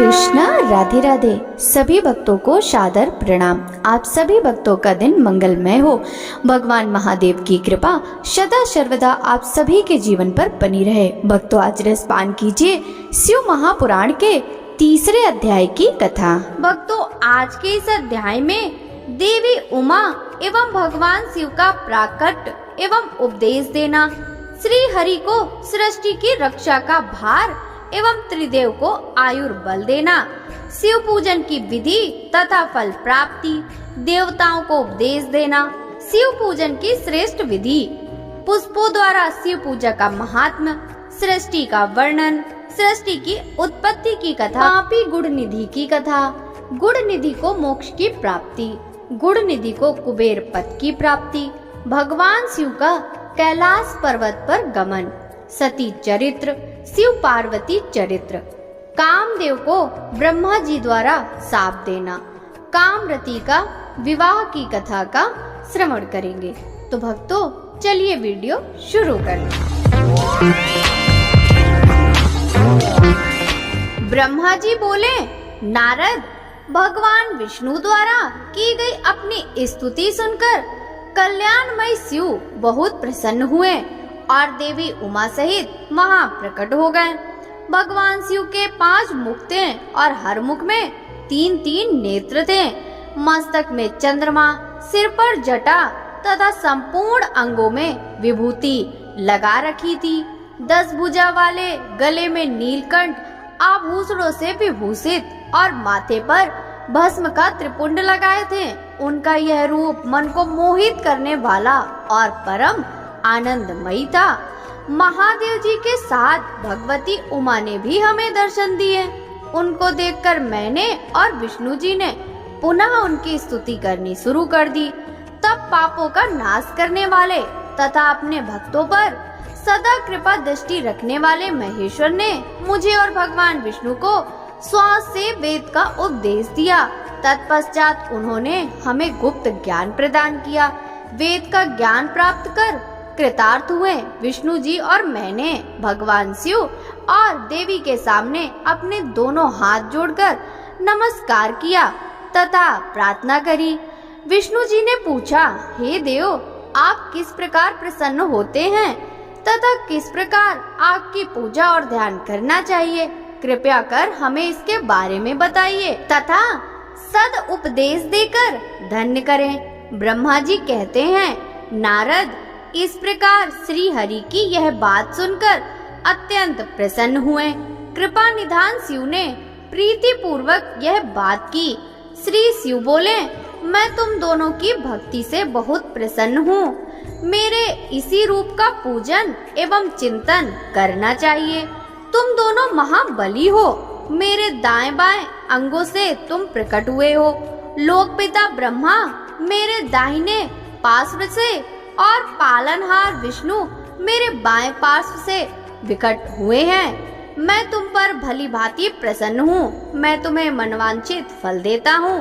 कृष्णा। राधे राधे। सभी भक्तों को सादर प्रणाम। आप सभी भक्तों का दिन मंगलमय हो। भगवान महादेव की कृपा सदा सर्वदा आप सभी के जीवन पर बनी रहे। भक्तों, आज रसपान कीजिए शिव महापुराण के तीसरे अध्याय की कथा। भक्तों, आज के इस अध्याय में देवी उमा एवं भगवान शिव का प्राकट्य एवं उपदेश देना, श्री हरि को सृष्टि की रक्षा का भार एवं त्रिदेव को आयुर्बल देना, शिव पूजन की विधि तथा फल प्राप्ति, देवताओं को उपदेश देना, शिव पूजन की श्रेष्ठ विधि, पुष्पों द्वारा शिव पूजा का महात्म्य, सृष्टि का वर्णन, सृष्टि की उत्पत्ति की कथा, पापी गुड़ निधि की कथा, गुड़ निधि को मोक्ष की प्राप्ति, गुड़ निधि को कुबेर पद की प्राप्ति, भगवान शिव का कैलाश पर्वत पर गमन, सती चरित्र, शिव पार्वती चरित्र, कामदेव को ब्रह्मा जी द्वारा शाप देना, कामरती का विवाह की कथा का श्रवण करेंगे। तो भक्तों, चलिए वीडियो शुरू करें। ब्रह्मा जी बोले, नारद, भगवान विष्णु द्वारा की गई अपनी स्तुति सुनकर कल्याणमय शिव बहुत प्रसन्न हुए और देवी उमा सहित महाप्रकट हो गए। भगवान शिव के 5 मुख थे और हर मुख में 3-3 नेत्र थे। मस्तक में चंद्रमा, सिर पर जटा तथा संपूर्ण अंगों में विभूति लगा रखी थी। 10 भुजा वाले, गले में नीलकंठ आभूषणों से विभूषित और माथे पर भस्म का त्रिपुंड लगाए थे। उनका यह रूप मन को मोहित करने वाला और परम आनंदमयी था। महादेव जी के साथ भगवती उमा ने भी हमें दर्शन दिए। उनको देखकर मैंने और विष्णु जी ने पुनः उनकी स्तुति करनी शुरू कर दी। तब पापों का नाश करने वाले तथा अपने भक्तों पर सदा कृपा दृष्टि रखने वाले महेश्वर ने मुझे और भगवान विष्णु को श्वास से वेद का उपदेश दिया। तत्पश्चात उन्होंने हमें गुप्त ज्ञान प्रदान किया। वेद का ज्ञान प्राप्त कर कृतार्थ हुए विष्णु जी और मैंने भगवान शिव और देवी के सामने अपने दोनों हाथ जोड़कर नमस्कार किया तथा प्रार्थना करी। विष्णु जी ने पूछा, हे देव, आप किस प्रकार प्रसन्न होते हैं तथा किस प्रकार आपकी पूजा और ध्यान करना चाहिए? कृपया कर हमें इसके बारे में बताइए तथा सद उपदेश देकर धन्य करें। ब्रह्मा जी कहते हैं, नारद, इस प्रकार श्री हरि की यह बात सुनकर अत्यंत प्रसन्न हुए। कृपा निधान शिव ने प्रीति पूर्वक यह बात की। श्री शिव बोले, मैं तुम दोनों की भक्ति से बहुत प्रसन्न हूँ। मेरे इसी रूप का पूजन एवं चिंतन करना चाहिए। तुम दोनों महाबली हो। मेरे दाएं बाएं अंगों से तुम प्रकट हुए हो। लोकपिता ब्रह्मा मेरे दाहिने पार्श्व से और पालनहार विष्णु मेरे बाएं पार्श्व से विकट हुए हैं। मैं तुम पर भली भांति प्रसन्न हूँ। मैं तुम्हें मनवांछित फल देता हूँ।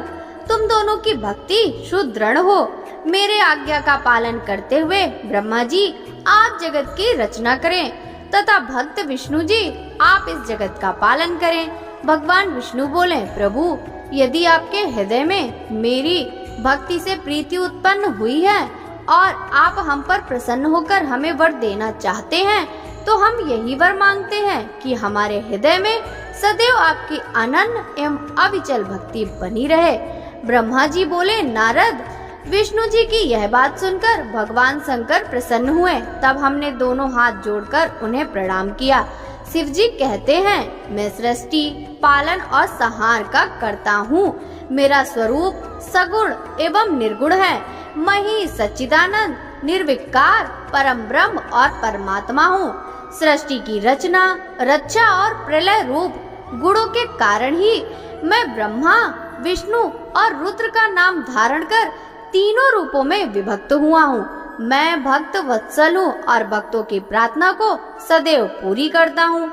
तुम दोनों की भक्ति सुदृढ़ हो। मेरे आज्ञा का पालन करते हुए ब्रह्मा जी आप जगत की रचना करें तथा भक्त विष्णु जी आप इस जगत का पालन करें। भगवान विष्णु बोले, प्रभु, यदि आपके हृदय में मेरी भक्ति से प्रीति उत्पन्न हुई है और आप हम पर प्रसन्न होकर हमें वर देना चाहते हैं, तो हम यही वर मांगते हैं कि हमारे हृदय में सदैव आपकी अनन्य एवं अविचल भक्ति बनी रहे। ब्रह्मा जी बोले, नारद, विष्णु जी की यह बात सुनकर भगवान शंकर प्रसन्न हुए। तब हमने दोनों हाथ जोड़कर उन्हें प्रणाम किया। शिव जी कहते हैं, मैं सृष्टि, पालन और संहार का करता हूँ। मेरा स्वरूप सगुण एवं निर्गुण है। मैं ही सच्चिदानंद, निर्विकार, परम ब्रह्म और परमात्मा हूँ। सृष्टि की रचना, रक्षा और प्रलय रूप गुणों के कारण ही मैं ब्रह्मा, विष्णु और रुद्र का नाम धारण कर तीनों रूपों में विभक्त हुआ हूँ। मैं भक्त वत्सल हूँ और भक्तों की प्रार्थना को सदैव पूरी करता हूँ।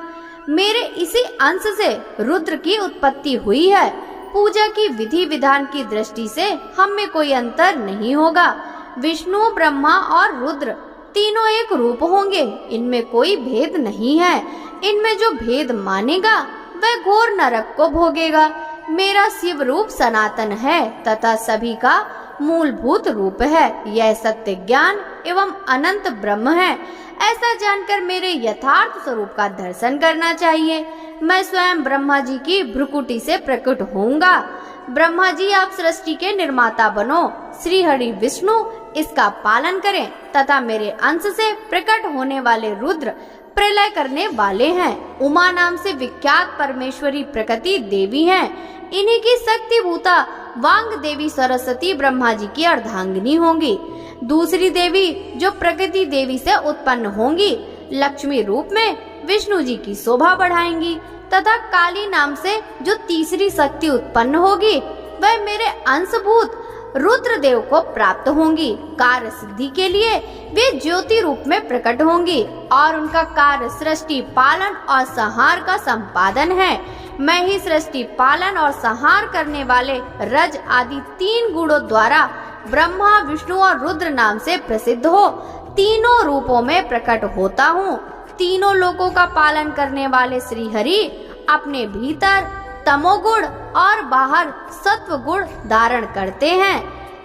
मेरे इसी अंश से रुद्र की उत्पत्ति हुई है। पूजा की विधि विधान की दृष्टि से हम में कोई अंतर नहीं होगा। विष्णु, ब्रह्मा और रुद्र तीनों एक रूप होंगे। इनमें कोई भेद नहीं है। इनमें जो भेद मानेगा वह घोर नरक को भोगेगा। मेरा शिव रूप सनातन है तथा सभी का मूलभूत रूप है। यह सत्य ज्ञान एवं अनंत ब्रह्म है। ऐसा जानकर मेरे यथार्थ स्वरूप का दर्शन करना चाहिए। मैं स्वयं ब्रह्मा जी की भ्रुकुटी से प्रकट होऊंगा। ब्रह्मा जी, आप सृष्टि के निर्माता बनो। श्री हरि विष्णु इसका पालन करें तथा मेरे अंश से प्रकट होने वाले रुद्र प्रलय करने वाले हैं। उमा नाम से विख्यात परमेश्वरी प्रकृति देवी हैं। इन्हीं की शक्ति भूता वांग देवी सरस्वती ब्रह्मा जी की अर्धांगिनी होंगी। दूसरी देवी जो प्रकृति देवी से उत्पन्न होंगी, लक्ष्मी रूप में विष्णु जी की शोभा बढ़ाएंगी तथा काली नाम से जो तीसरी शक्ति उत्पन्न होगी, वह मेरे अंशभूत रुद्र देव को प्राप्त होंगी। कार्य सिद्धि के लिए वे ज्योति रूप में प्रकट होंगी और उनका कार्य सृष्टि पालन और संहार का संपादन है। मैं ही सृष्टि पालन और संहार करने वाले रज आदि 3 गुणों द्वारा ब्रह्मा, विष्णु और रुद्र नाम से प्रसिद्ध हो तीनों रूपों में प्रकट होता हूँ। तीनों लोकों का पालन करने वाले श्री हरि अपने भीतर तमोगुण और बाहर सत्व गुण धारण करते हैं।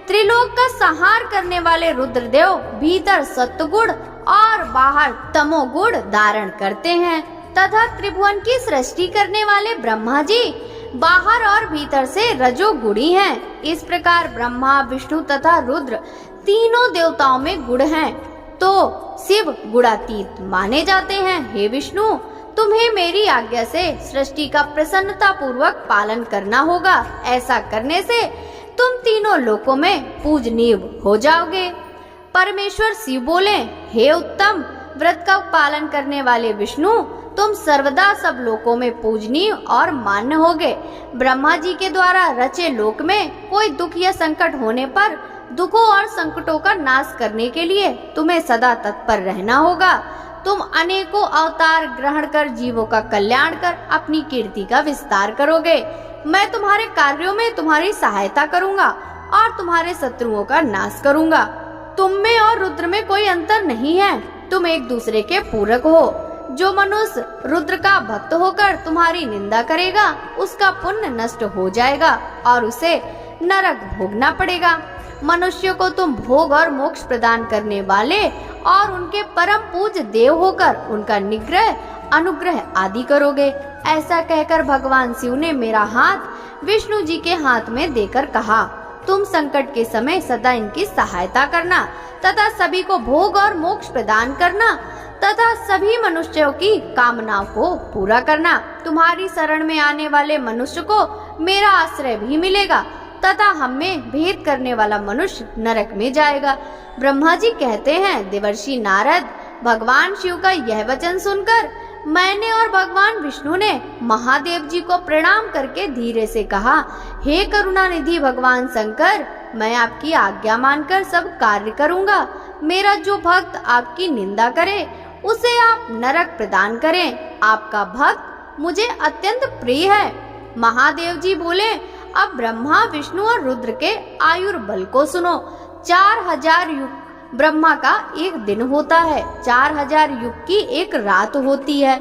त्रिलोक का संहार करने वाले रुद्रदेव भीतर सत्व गुण और बाहर तमोगुण धारण करते हैं तथा त्रिभुवन की सृष्टि करने वाले ब्रह्मा जी बाहर और भीतर से रजोगुणी हैं। इस प्रकार ब्रह्मा, विष्णु तथा रुद्र तीनों देवताओं में गुण हैं, तो शिव गुणातीत माने जाते हैं। हे विष्णु, तुम्हें मेरी आज्ञा से सृष्टि का प्रसन्नता पूर्वक पालन करना होगा। ऐसा करने से तुम तीनों लोकों में पूजनीय हो जाओगे। परमेश्वर शिव बोले, हे उत्तम व्रत का पालन करने वाले विष्णु, तुम सर्वदा सब लोकों में पूजनीय और मान्य होगे। ब्रह्मा जी के द्वारा रचे लोक में कोई दुख या संकट होने पर दुखों और संकटों का नाश करने के लिए तुम्हें सदा तत्पर रहना होगा। तुम अनेकों अवतार ग्रहण कर जीवों का कल्याण कर अपनी कीर्ति का विस्तार करोगे। मैं तुम्हारे कार्यों में तुम्हारी सहायता करूंगा और तुम्हारे शत्रुओं का नाश करूंगा। तुम में और रुद्र में कोई अंतर नहीं है, तुम एक दूसरे के पूरक हो। जो मनुष्य रुद्र का भक्त होकर तुम्हारी निंदा करेगा, उसका पुण्य नष्ट हो जाएगा और उसे नरक भोगना पड़ेगा। मनुष्य को तुम भोग और मोक्ष प्रदान करने वाले और उनके परम पूज्य देव होकर उनका निग्रह, अनुग्रह आदि करोगे। ऐसा कहकर भगवान शिव ने मेरा हाथ विष्णु जी के हाथ में देकर कहा, तुम संकट के समय सदा इनकी सहायता करना तथा सभी को भोग और मोक्ष प्रदान करना तथा सभी मनुष्यों की कामनाओं को पूरा करना। तुम्हारी शरण में आने वाले मनुष्य को मेरा आश्रय भी मिलेगा तथा हमें भेद करने वाला मनुष्य नरक में जाएगा। ब्रह्मा जी कहते हैं, देवर्षि नारद, भगवान शिव का यह वचन सुनकर मैंने और भगवान विष्णु ने महादेव जी को प्रणाम करके धीरे से कहा, हे करुणानिधि भगवान शंकर, मैं आपकी आज्ञा मानकर सब कार्य करूंगा। मेरा जो भक्त आपकी निंदा करे उसे आप नरक प्रदान करें। आपका भक्त मुझे अत्यंत प्रिय है। महादेव जी बोले, अब ब्रह्मा, विष्णु और रुद्र के आयुर्बल को सुनो। 4000 युग ब्रह्मा का एक दिन होता है, 4000 युग की एक रात होती है,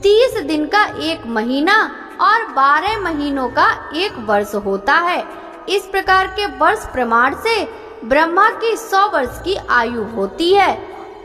30 दिन का एक महीना और 12 महीनों का एक वर्ष होता है। इस प्रकार के वर्ष प्रमाण से ब्रह्मा की 100 वर्ष की आयु होती है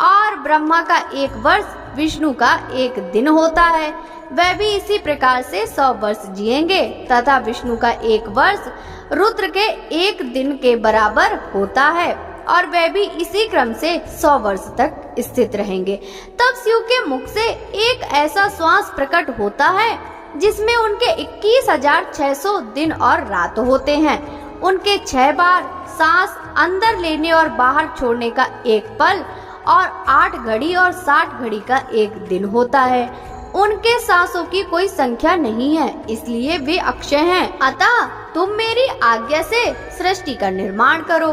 और ब्रह्मा का एक वर्ष विष्णु का एक दिन होता है। वह भी इसी प्रकार से 100 वर्ष जिएंगे तथा विष्णु का एक वर्ष रुद्र के एक दिन के बराबर होता है और वह भी इसी क्रम से 100 वर्ष तक स्थित रहेंगे। तब शिव के मुख से एक ऐसा श्वास प्रकट होता है जिसमें उनके 21,600 दिन और रात होते हैं। उनके 6 बार सांस अंदर लेने और बाहर छोड़ने का एक पल और 8 घड़ी और 60 घड़ी का एक दिन होता है। उनके सांसों की कोई संख्या नहीं है, इसलिए वे अक्षय हैं। अतः तुम मेरी आज्ञा से सृष्टि का निर्माण करो।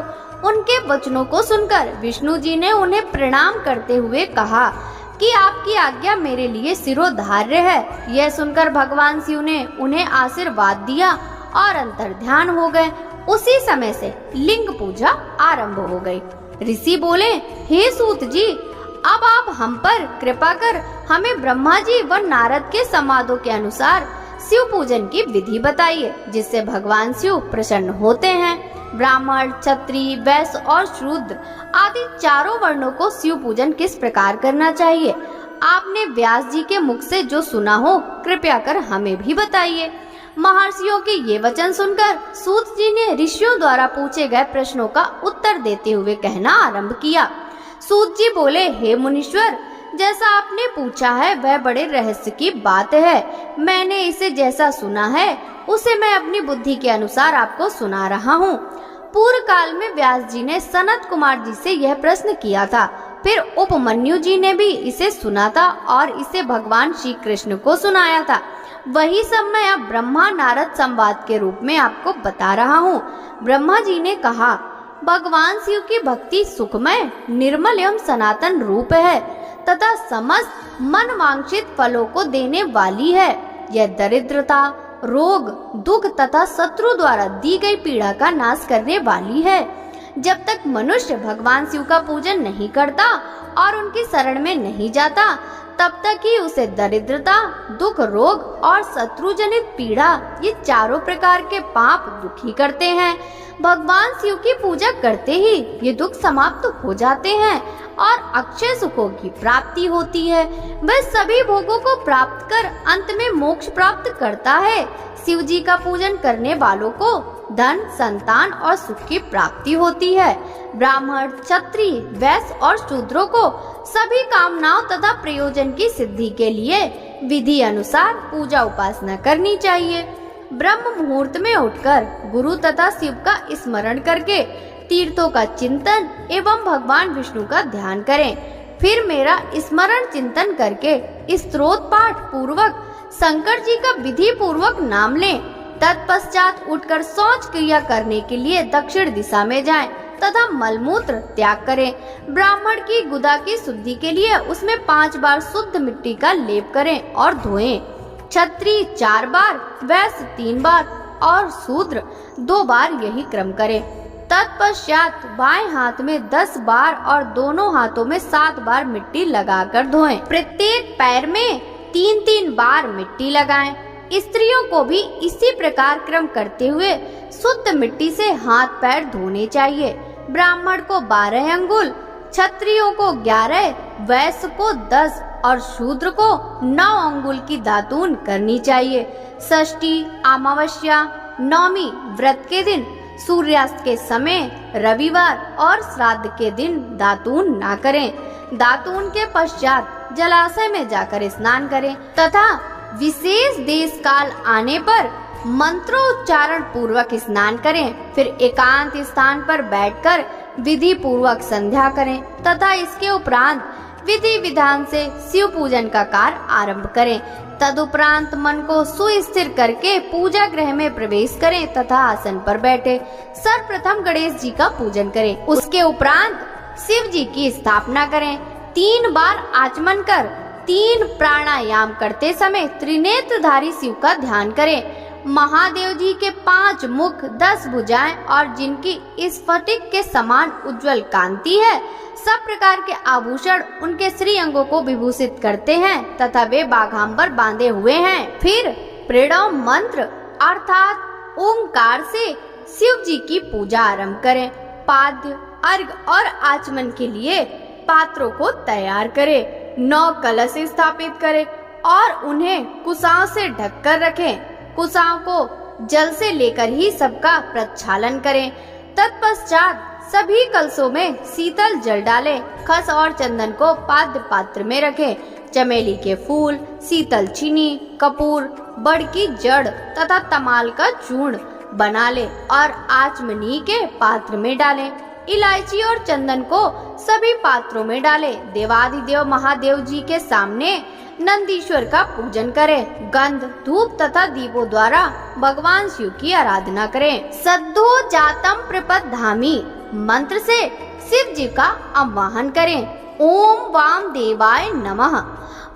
उनके वचनों को सुनकर विष्णु जी ने उन्हें प्रणाम करते हुए कहा कि आपकी आज्ञा मेरे लिए शिरोधार्य है। यह सुनकर भगवान शिव ने उन्हें आशीर्वाद दिया और अंतर्ध्यान हो गए। उसी समय से लिंग पूजा आरंभ हो गई। ऋषि बोले, हे सूत जी, अब आप हम पर कृपा कर हमें ब्रह्मा जी व नारद के संवादों के अनुसार शिव पूजन की विधि बताइए जिससे भगवान शिव प्रसन्न होते हैं। ब्राह्मण, क्षत्रिय, वैश्य और शूद्र आदि चारों वर्णों को शिव पूजन किस प्रकार करना चाहिए? आपने व्यास जी के मुख से जो सुना हो कृपया कर हमें भी बताइए। महर्षियों के ये वचन सुनकर सूत जी ने ऋषियों द्वारा पूछे गए प्रश्नों का उत्तर देते हुए कहना आरंभ किया। सूत जी बोले, हे मुनीश्वर, जैसा आपने पूछा है वह बड़े रहस्य की बात है। मैंने इसे जैसा सुना है उसे मैं अपनी बुद्धि के अनुसार आपको सुना रहा हूँ। पूर्व काल में व्यास जी ने सनत कुमार जी से यह प्रश्न किया था। फिर उपमन्यु जी ने भी इसे सुना था और इसे भगवान श्री कृष्ण को सुनाया था। वही सब मैं अब ब्रह्मा नारद संवाद के रूप में आपको बता रहा हूँ। ब्रह्मा जी ने कहा, भगवान शिव की भक्ति सुखमय, निर्मल एवं सनातन रूप है तथा समस्त मन वांछित फलों को देने वाली है। यह दरिद्रता, रोग, दुख तथा शत्रु द्वारा दी गई पीड़ा का नाश करने वाली है। जब तक मनुष्य भगवान शिव का पूजन नहीं करता और उनकी शरण में नहीं जाता तब तक ही उसे दरिद्रता, दुख, रोग और शत्रु जनित पीड़ा ये चारों प्रकार के पाप दुखी करते हैं। भगवान शिव की पूजा करते ही ये दुख समाप्त हो जाते हैं और अक्षय सुखों की प्राप्ति होती है। वह सभी भोगों को प्राप्त कर अंत में मोक्ष प्राप्त करता है। शिव जी का पूजन करने वालों को धन, संतान और सुख की प्राप्ति होती है। ब्राह्मण, क्षत्रिय, वैश्य और शूद्रों को सभी कामनाओं तथा प्रयोजन की सिद्धि के लिए विधि अनुसार पूजा उपासना करनी चाहिए। ब्रह्म मुहूर्त में उठकर गुरु तथा शिव का स्मरण करके तीर्थों का चिंतन एवं भगवान विष्णु का ध्यान करें। फिर मेरा स्मरण चिंतन करके स्तोत्र पाठ पूर्वक शंकर जी का विधि पूर्वक नाम लें। तत्पश्चात उठकर शौच क्रिया करने के लिए दक्षिण दिशा में जाएं तथा मलमूत्र त्याग करें। ब्राह्मण की गुदा की शुद्धि के लिए उसमें 5 बार शुद्ध मिट्टी का लेप करें और धोएं। क्षत्रिय 4 बार, वैश्य 3 बार और शूद्र 2 बार यही क्रम करें। तत्पश्चात बाएं हाथ में 10 बार और दोनों हाथों में 7 बार मिट्टी लगाकर धोएं। प्रत्येक पैर में 3-3 बार मिट्टी लगाएं। स्त्रियों को भी इसी प्रकार क्रम करते हुए शुद्ध मिट्टी से हाथ पैर धोने चाहिए। ब्राह्मण को 12 अंगुल, क्षत्रियों को 11, वैश्य को 10 और शूद्र को 9 अंगुल की दातून करनी चाहिए। षष्ठी, अमावस्या, नवमी व्रत के दिन, सूर्यास्त के समय, रविवार और श्राद्ध के दिन दातून ना करें। दातून के पश्चात जलाशय में जाकर स्नान करें तथा विशेष देश काल आने पर मंत्रोच्चारण पूर्वक स्नान करें। फिर एकांत स्थान पर बैठकर विधि पूर्वक संध्या करें तथा इसके उपरांत विधि विधान से शिव पूजन का कार्य आरंभ करें। तदुपरांत मन को सुस्थिर करके पूजा गृह में प्रवेश करें तथा आसन पर बैठे सर्वप्रथम गणेश जी का पूजन करें। उसके उपरांत शिव जी की स्थापना करें। 3 बार आचमन कर 3 प्राणायाम करते समय त्रिनेत्रधारी शिव का ध्यान करें। महादेव जी के 5 मुख, 10 भुजाएं और जिनकी स्फटिक के समान उज्जवल कांति है, सब प्रकार के आभूषण उनके श्री अंगों को विभूषित करते हैं तथा वे बाघांबर बांधे हुए हैं। फिर प्रणव मंत्र अर्थात ओंकार से शिव जी की पूजा आरंभ करें। पाद्य, अर्घ और आचमन के लिए पात्रों को तैयार करें। 9 कलश स्थापित करें और उन्हें कुशाओं से ढककर रखें। कुशाओं को जल से लेकर ही सबका प्रक्षालन करें। तत्पश्चात सभी कलशों में शीतल जल डालें। खस और चंदन को पाद्य पात्र में रखें। चमेली के फूल, शीतल चीनी, कपूर, बड़ की जड़ तथा तमाल का चूर्ण बना लें और आचमनी के पात्र में डालें। इलायची और चंदन को सभी पात्रों में डालें। देवाधिदेव महादेव जी के सामने नंदीश्वर का पूजन करें। गंध, धूप तथा दीपों द्वारा भगवान शिव की आराधना करें। सद्धो जातम प्रपद्धामि मंत्र से शिव जी का आवाहन करें। ओम वाम देवाय नमः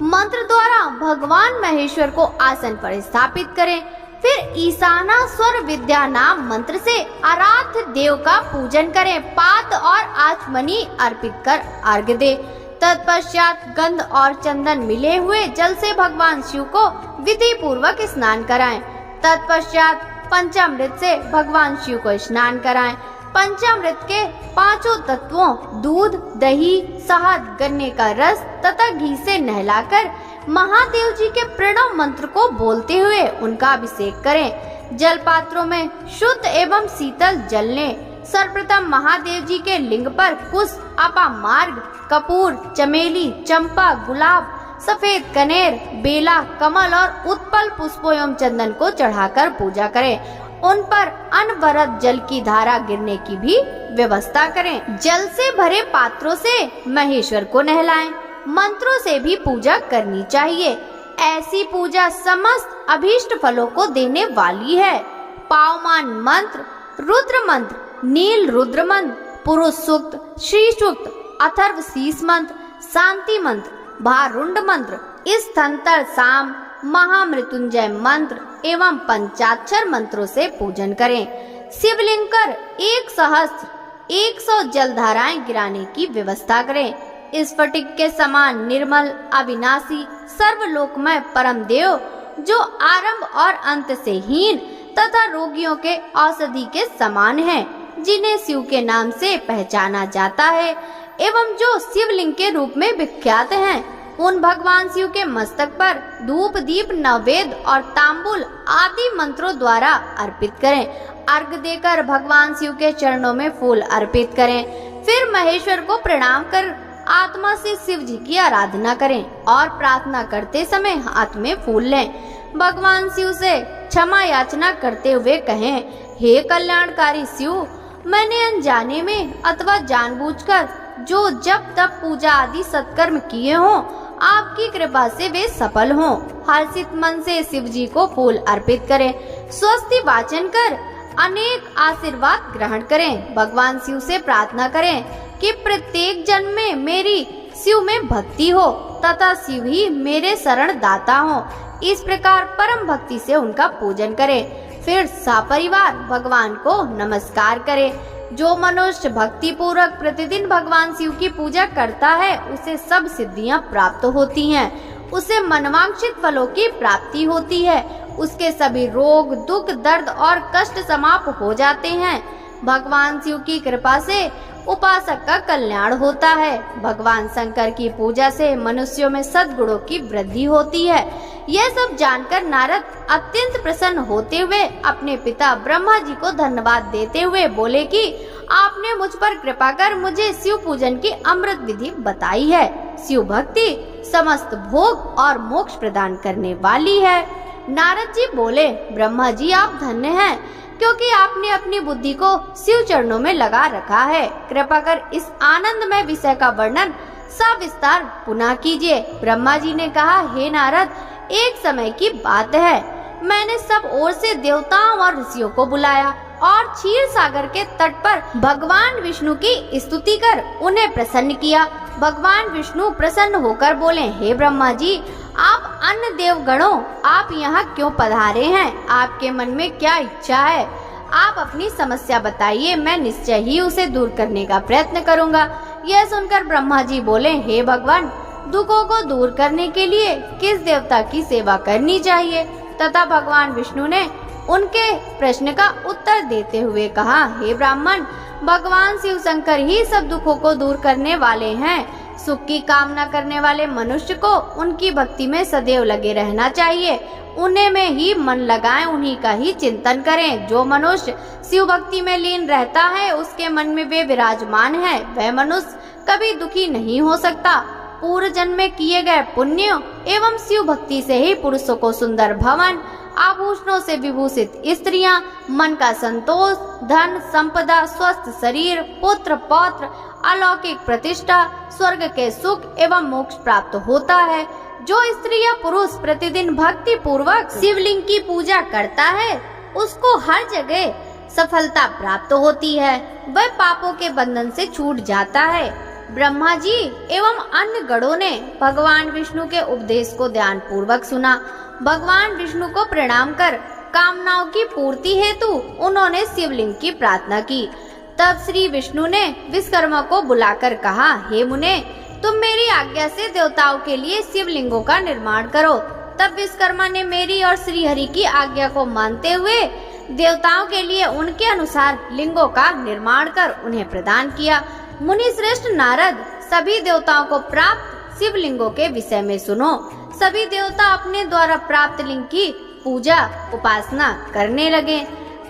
मंत्र द्वारा भगवान महेश्वर को आसन पर स्थापित करें। फिर ईशाना स्वर विद्या नाम मंत्र से आराध्य देव का पूजन करें। पात और आचमनी अर्पित कर अर्घ्य दे। तत्पश्चात गंध और चंदन मिले हुए जल से भगवान शिव को विधि पूर्वक स्नान कराएं। तत्पश्चात पंचामृत से भगवान शिव को स्नान कराएं। पंचामृत के पांचों तत्वों दूध, दही, शहद, गन्ने का रस तथा घी से नहलाकर महादेव जी के प्रणव मंत्र को बोलते हुए उनका अभिषेक करें। जल पात्रों में शुद्ध एवं शीतल जल लें। सर्वप्रथम महादेव जी के लिंग पर कुश, अपामार्ग, कपूर, चमेली, चंपा, गुलाब, सफेद कनेर, बेला, कमल और उत्पल पुष्पों एवं चंदन को चढ़ाकर पूजा करें। उन पर अनवरत जल की धारा गिरने की भी व्यवस्था करें। जल से भरे पात्रों से महेश्वर को नहलाएं। मंत्रों से भी पूजा करनी चाहिए। ऐसी पूजा समस्त अभीष्ट फलों को देने वाली है। पावमान मंत्र, रुद्र मंत्र, नील रुद्र मंत्र, पुरुष सूक्त, श्री सूक्त, अथर्व शीस मंत्र, शांति मंत्र, भारुंड मंत्र, स्थंतर साम, महामृत्युंजय मंत्र एवं पंचाक्षर मंत्रों से पूजन करें। शिवलिंग कर 1 सहस्त्र 100 जलधाराएं गिराने की व्यवस्था करें। स्फटिक के समान निर्मल, अविनाशी, सर्वलोकमय परम देव जो आरंभ और अंत से हीन तथा रोगियों के औषधि के समान हैं, जिन्हें शिव के नाम से पहचाना जाता है एवं जो शिवलिंग के रूप में विख्यात हैं, उन भगवान शिव के मस्तक पर धूप, दीप, नैवेद्य और तांबूल आदि मंत्रों द्वारा अर्पित करें। अर्घ देकर भगवान शिव के चरणों में फूल अर्पित करें। फिर महेश्वर को प्रणाम कर आत्मा से शिव जी की आराधना करें और प्रार्थना करते समय हाथ में फूल लें। भगवान शिव से क्षमा याचना करते हुए कहें, हे कल्याणकारी शिव, मैंने अनजाने में अथवा जानबूझकर जो जप तप पूजा आदि सत्कर्म किए हों, आपकी कृपा से वे सफल हों। हर्षित मन से शिव जी को फूल अर्पित करें। स्वस्ति वाचन कर अनेक आशीर्वाद ग्रहण करें। भगवान शिव से प्रार्थना करें कि प्रत्येक जन्म में मेरी शिव में भक्ति हो तथा शिव ही मेरे शरण दाता हो। इस प्रकार परम भक्ति से उनका पूजन करें। फिर सपरिवार भगवान को नमस्कार करें। जो मनुष्य भक्ति पूर्वक प्रतिदिन भगवान शिव की पूजा करता है, उसे सब सिद्धियां प्राप्त होती हैं। उसे मनवांछित फलों की प्राप्ति होती है। उसके सभी रोग, दुख, दर्द और कष्ट समाप्त हो जाते हैं। भगवान शिव की कृपा से उपासक का कल्याण होता है। भगवान शंकर की पूजा से मनुष्यों में सद्गुणों की वृद्धि होती है। यह सब जानकर नारद अत्यंत प्रसन्न होते हुए अपने पिता ब्रह्मा जी को धन्यवाद देते हुए बोले कि आपने मुझ पर कृपा कर मुझे शिव पूजन की अमृत विधि बताई है। शिव भक्ति समस्त भोग और मोक्ष प्रदान करने वाली है। नारद जी बोले, ब्रह्मा जी आप धन्य हैं, क्योंकि आपने अपनी बुद्धि को शिव चरणों में लगा रखा है। कृपा कर इस आनंदमय विषय का वर्णन सविस्तार पुनः कीजिए। ब्रह्मा जी ने कहा, हे नारद, एक समय की बात है, मैंने सब ओर से देवताओं और ऋषियों को बुलाया और क्षीर सागर के तट पर भगवान विष्णु की स्तुति कर उन्हें प्रसन्न किया। भगवान विष्णु प्रसन्न होकर बोले, हे ब्रह्मा जी, आप अन्य देवगणों, आप यहाँ क्यों पधारे हैं? आपके मन में क्या इच्छा है? आप अपनी समस्या बताइए, मैं निश्चय ही उसे दूर करने का प्रयत्न करूँगा। यह सुनकर ब्रह्मा जी बोले, हे भगवान, दुखों को दूर करने के लिए किस देवता की सेवा करनी चाहिए? तथा भगवान विष्णु ने उनके प्रश्न का उत्तर देते हुए कहा, हे ब्राह्मण, भगवान शिव शंकर ही सब दुखों को दूर करने वाले हैं। सुख की कामना करने वाले मनुष्य को उनकी भक्ति में सदैव लगे रहना चाहिए। उन्हें में ही मन लगाएं, उन्हीं का ही चिंतन करें। जो मनुष्य शिव भक्ति में लीन रहता है, उसके मन में वे विराजमान है, वह मनुष्य कभी दुखी नहीं हो सकता। पूर्व जन्म में किए गए पुण्य एवं शिव भक्ति से ही पुरुषों को सुंदर भवन, आभूषणों से विभूषित स्त्रियां, मन का संतोष, धन संपदा, स्वस्थ शरीर, पुत्र पौत्र, अलौकिक प्रतिष्ठा, स्वर्ग के सुख एवं मोक्ष प्राप्त होता है। जो स्त्री या पुरुष प्रतिदिन भक्ति पूर्वक शिवलिंग की पूजा करता है, उसको हर जगह सफलता प्राप्त होती है। वह पापों के बंधन से छूट जाता है। ब्रह्मा जी एवं अन्य गणों ने भगवान विष्णु के उपदेश को ध्यान पूर्वक सुना। भगवान विष्णु को प्रणाम कर कामनाओं की पूर्ति हेतु उन्होंने शिवलिंग की प्रार्थना की। तब श्री विष्णु ने विश्वकर्मा को बुलाकर कहा, हे मुने, तुम मेरी आज्ञा से देवताओं के लिए शिवलिंगों का निर्माण करो। तब विश्वकर्मा ने मेरी और श्रीहरि की आज्ञा को मानते हुए देवताओं के लिए उनके अनुसार लिंगों का निर्माण कर उन्हें प्रदान किया। मुनि श्रेष्ठ नारद, सभी देवताओं को प्राप्त शिवलिंगों के विषय में सुनो। सभी देवता अपने द्वारा प्राप्त लिंग की पूजा उपासना करने लगे।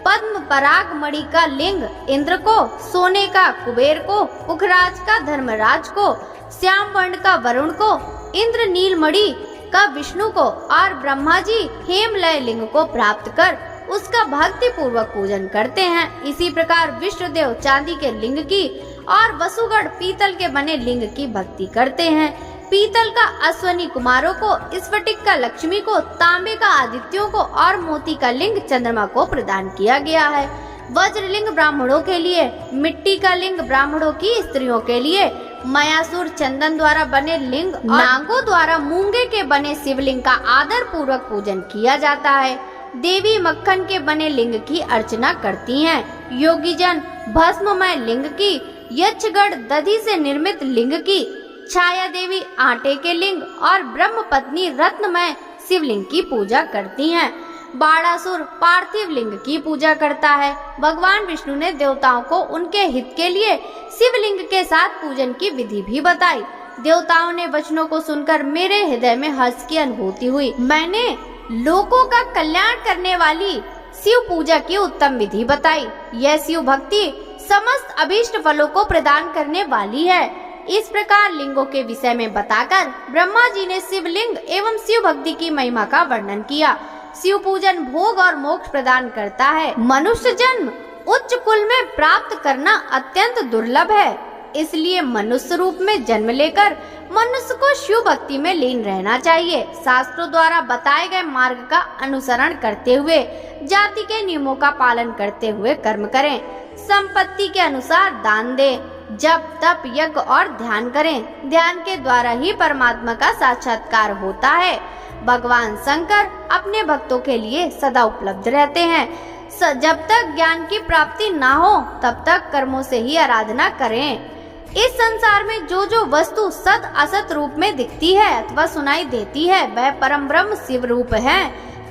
पद्म पराग मणि का लिंग इंद्र को, सोने का कुबेर को, पुखराज का धर्मराज को, श्याम वर्ण का वरुण को, इंद्र नील मणि का विष्णु को और ब्रह्मा जी हेमलय लिंग को प्राप्त कर उसका भक्ति पूर्वक पूजन करते हैं। इसी प्रकार विष्णुदेव चांदी के लिंग की और वसुगढ़ पीतल के बने लिंग की भक्ति करते हैं। पीतल का अश्वनी कुमारों को, स्फटिक का लक्ष्मी को, तांबे का आदित्यों को और मोती का लिंग चंद्रमा को प्रदान किया गया है। वज्रलिंग ब्राह्मणों के लिए, मिट्टी का लिंग ब्राह्मणों की स्त्रियों के लिए, मयासुर चंदन द्वारा बने लिंग और नागों द्वारा मूंगे के बने शिवलिंग का आदर पूर्वक पूजन किया जाता है। देवी मक्खन के बने लिंग की अर्चना करती हैं। योगी जन भस्ममय लिंग की, यक्षगढ़ दधि से निर्मित लिंग की, छाया देवी आटे के लिंग और ब्रह्म पत्नी रत्नमय शिवलिंग की पूजा करती हैं। बाणासुर पार्थिव लिंग की पूजा करता है। भगवान विष्णु ने देवताओं को उनके हित के लिए शिवलिंग के साथ पूजन की विधि भी बताई। देवताओं ने वचनों को सुनकर मेरे हृदय में हर्ष की अनुभूति हुई। मैंने लोगों का कल्याण करने वाली शिव पूजा की उत्तम विधि बताई। यह शिव भक्ति समस्त अभीष्ट फलों को प्रदान करने वाली है। इस प्रकार लिंगों के विषय में बताकर ब्रह्मा जी ने शिवलिंग एवं शिव भक्ति की महिमा का वर्णन किया। शिव पूजन भोग और मोक्ष प्रदान करता है। मनुष्य जन्म उच्च कुल में प्राप्त करना अत्यंत दुर्लभ है, इसलिए मनुष्य रूप में जन्म लेकर मनुष्य को शिव भक्ति में लीन रहना चाहिए। शास्त्रों द्वारा बताए गए मार्ग का अनुसरण करते हुए जाति के नियमों का पालन करते हुए कर्म करें। संपत्ति के अनुसार दान दें, जप तप यज्ञ और ध्यान करें। ध्यान के द्वारा ही परमात्मा का साक्षात्कार होता है। भगवान शंकर अपने भक्तों के लिए सदा उपलब्ध रहते हैं। जब तक ज्ञान की प्राप्ति ना हो तब तक कर्मों से ही आराधना करें। इस संसार में जो जो वस्तु सत असत रूप में दिखती है अथवा सुनाई देती है वह परम ब्रह्म शिव रूप है।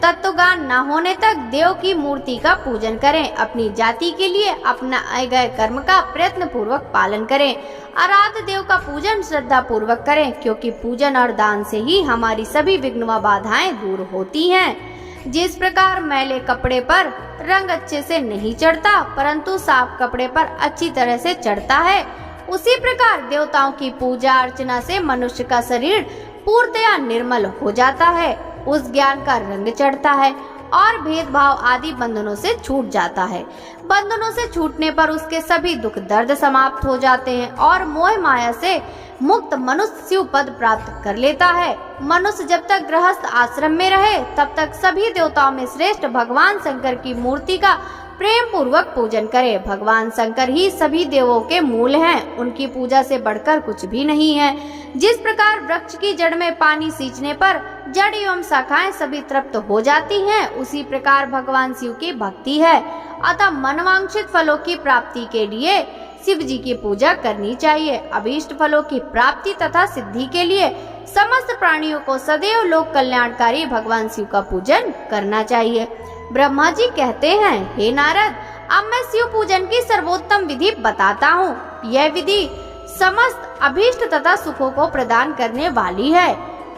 तत्वज्ञान न होने तक देव की मूर्ति का पूजन करें। अपनी जाति के लिए अपनाए गए कर्म का प्रयत्न पूर्वक पालन करें। आराध्य देव का पूजन श्रद्धा पूर्वक करें, क्योंकि पूजन और दान से ही हमारी सभी विघ्न व बाधाएं दूर होती हैं। जिस प्रकार मैले कपड़े पर रंग अच्छे से नहीं चढ़ता परंतु साफ कपड़े पर अच्छी तरह से चढ़ता है, उसी प्रकार देवताओं की पूजा अर्चना से मनुष्य का शरीर पूर्णतया निर्मल हो जाता है। उस ज्ञान का रंग चढ़ता है और भेदभाव आदि बंधनों से छूट जाता है। बंधनों से छूटने पर उसके सभी दुख दर्द समाप्त हो जाते हैं और मोह माया से मुक्त मनुष्य शिव पद प्राप्त कर लेता है। मनुष्य जब तक गृहस्थ आश्रम में रहे तब तक सभी देवताओं में श्रेष्ठ भगवान शंकर की मूर्ति का प्रेम पूर्वक पूजन करे। भगवान शंकर ही सभी देवों के मूल हैं, उनकी पूजा से बढ़कर कुछ भी नहीं है। जिस प्रकार वृक्ष की जड़ में पानी सींचने पर जड़ एवं शाखाएं सभी तृप्त हो जाती हैं, उसी प्रकार भगवान शिव की भक्ति है। अतः मनवांछित फलों की प्राप्ति के लिए शिव जी की पूजा करनी चाहिए। अभीष्ट फलों की प्राप्ति तथा सिद्धि के लिए समस्त प्राणियों को सदैव लोक कल्याणकारी भगवान शिव का पूजन करना चाहिए। ब्रह्मा जी कहते हैं, हे नारद, अब मैं शिव पूजन की सर्वोत्तम विधि बताता हूँ। यह विधि समस्त अभीष्ट तथा सुखों को प्रदान करने वाली है।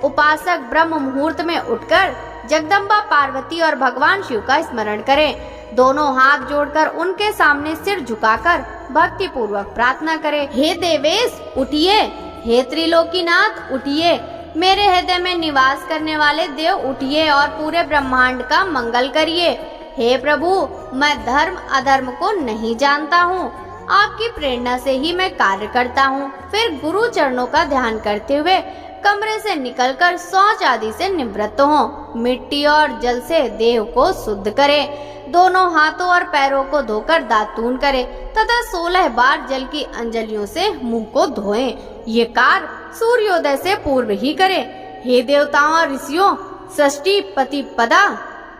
उपासक ब्रह्म मुहूर्त में उठकर जगदम्बा पार्वती और भगवान शिव का स्मरण करें। दोनों हाथ जोड़कर उनके सामने सिर झुकाकर भक्ति पूर्वक प्रार्थना करें। हे देवेश उठिए, हे त्रिलोकीनाथ उठिए, मेरे हृदय में निवास करने वाले देव उठिए और पूरे ब्रह्मांड का मंगल करिए। हे प्रभु, मैं धर्म अधर्म को नहीं जानता हूँ, आपकी प्रेरणा से ही मैं कार्य करता हूँ। फिर गुरु चरणों का ध्यान करते हुए कमरे से निकलकर शौच आदि से निवृत्त हो। मिट्टी और जल से देह को शुद्ध करें। दोनों हाथों और पैरों को धोकर दातून करें तथा 16 बार जल की अंजलियों से मुंह को धोएं। ये कार्य सूर्योदय से पूर्व ही करें। हे देवताओं और ऋषियों, षष्ठी, प्रतिपदा,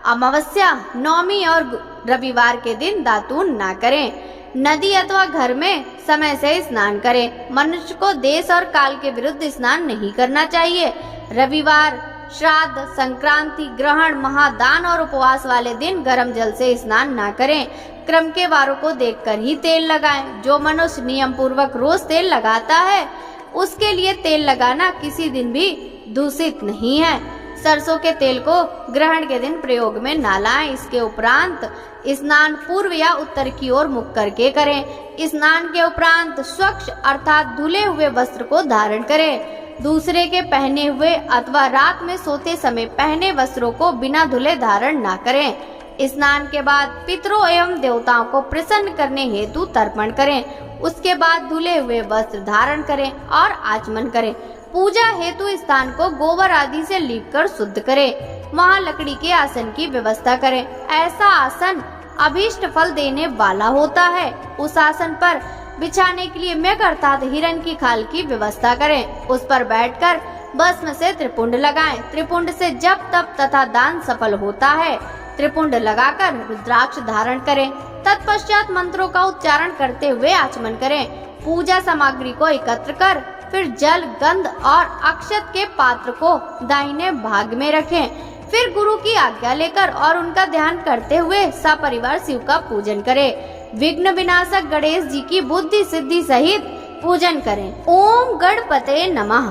अमावस्या, नवमी और रविवार के दिन दातून ना करें। नदी अथवा घर में समय से स्नान करें। मनुष्य को देश और काल के विरुद्ध स्नान नहीं करना चाहिए। रविवार, श्राद्ध, संक्रांति, ग्रहण, महादान और उपवास वाले दिन गर्म जल से स्नान ना करें। क्रम के वारों को देखकर ही तेल लगाएं। जो मनुष्य नियम पूर्वक रोज तेल लगाता है उसके लिए तेल लगाना किसी दिन भी दूषित नहीं है। सरसों के तेल को ग्रहण के दिन प्रयोग में ना लाएं। इसके उपरांत स्नान पूर्व या उत्तर की ओर मुख करके करें। स्नान के उपरांत स्वच्छ अर्थात धुले हुए वस्त्र को धारण करें। दूसरे के पहने हुए अथवा रात में सोते समय पहने वस्त्रों को बिना धुले धारण ना करें। स्नान के बाद पितरों एवं देवताओं को प्रसन्न करने हेतु तर्पण करें। उसके बाद धुले हुए वस्त्र धारण करें और आचमन करें। पूजा हेतु स्थान को गोबर आदि से लीपकर शुद्ध करें। वहाँ लकड़ी के आसन की व्यवस्था करें। ऐसा आसन अभीष्ट फल देने वाला होता है। उस आसन पर बिछाने के लिए मेघ अर्थात हिरण की खाल की व्यवस्था करें। उस पर बैठकर भस्म से त्रिपुंड लगाएं। त्रिपुंड से जप तप तथा दान सफल होता है। त्रिपुंड लगाकर रुद्राक्ष धारण करें। तत्पश्चात मंत्रों का उच्चारण करते हुए आचमन करें। पूजा सामग्री को एकत्र कर फिर जल, गंध और अक्षत के पात्र को दाहिने भाग में रखें। फिर गुरु की आज्ञा लेकर और उनका ध्यान करते हुए सपरिवार शिव का पूजन करें। विघ्न विनाशक गणेश जी की बुद्धि सिद्धि सहित पूजन करें। ओम गणपते नमः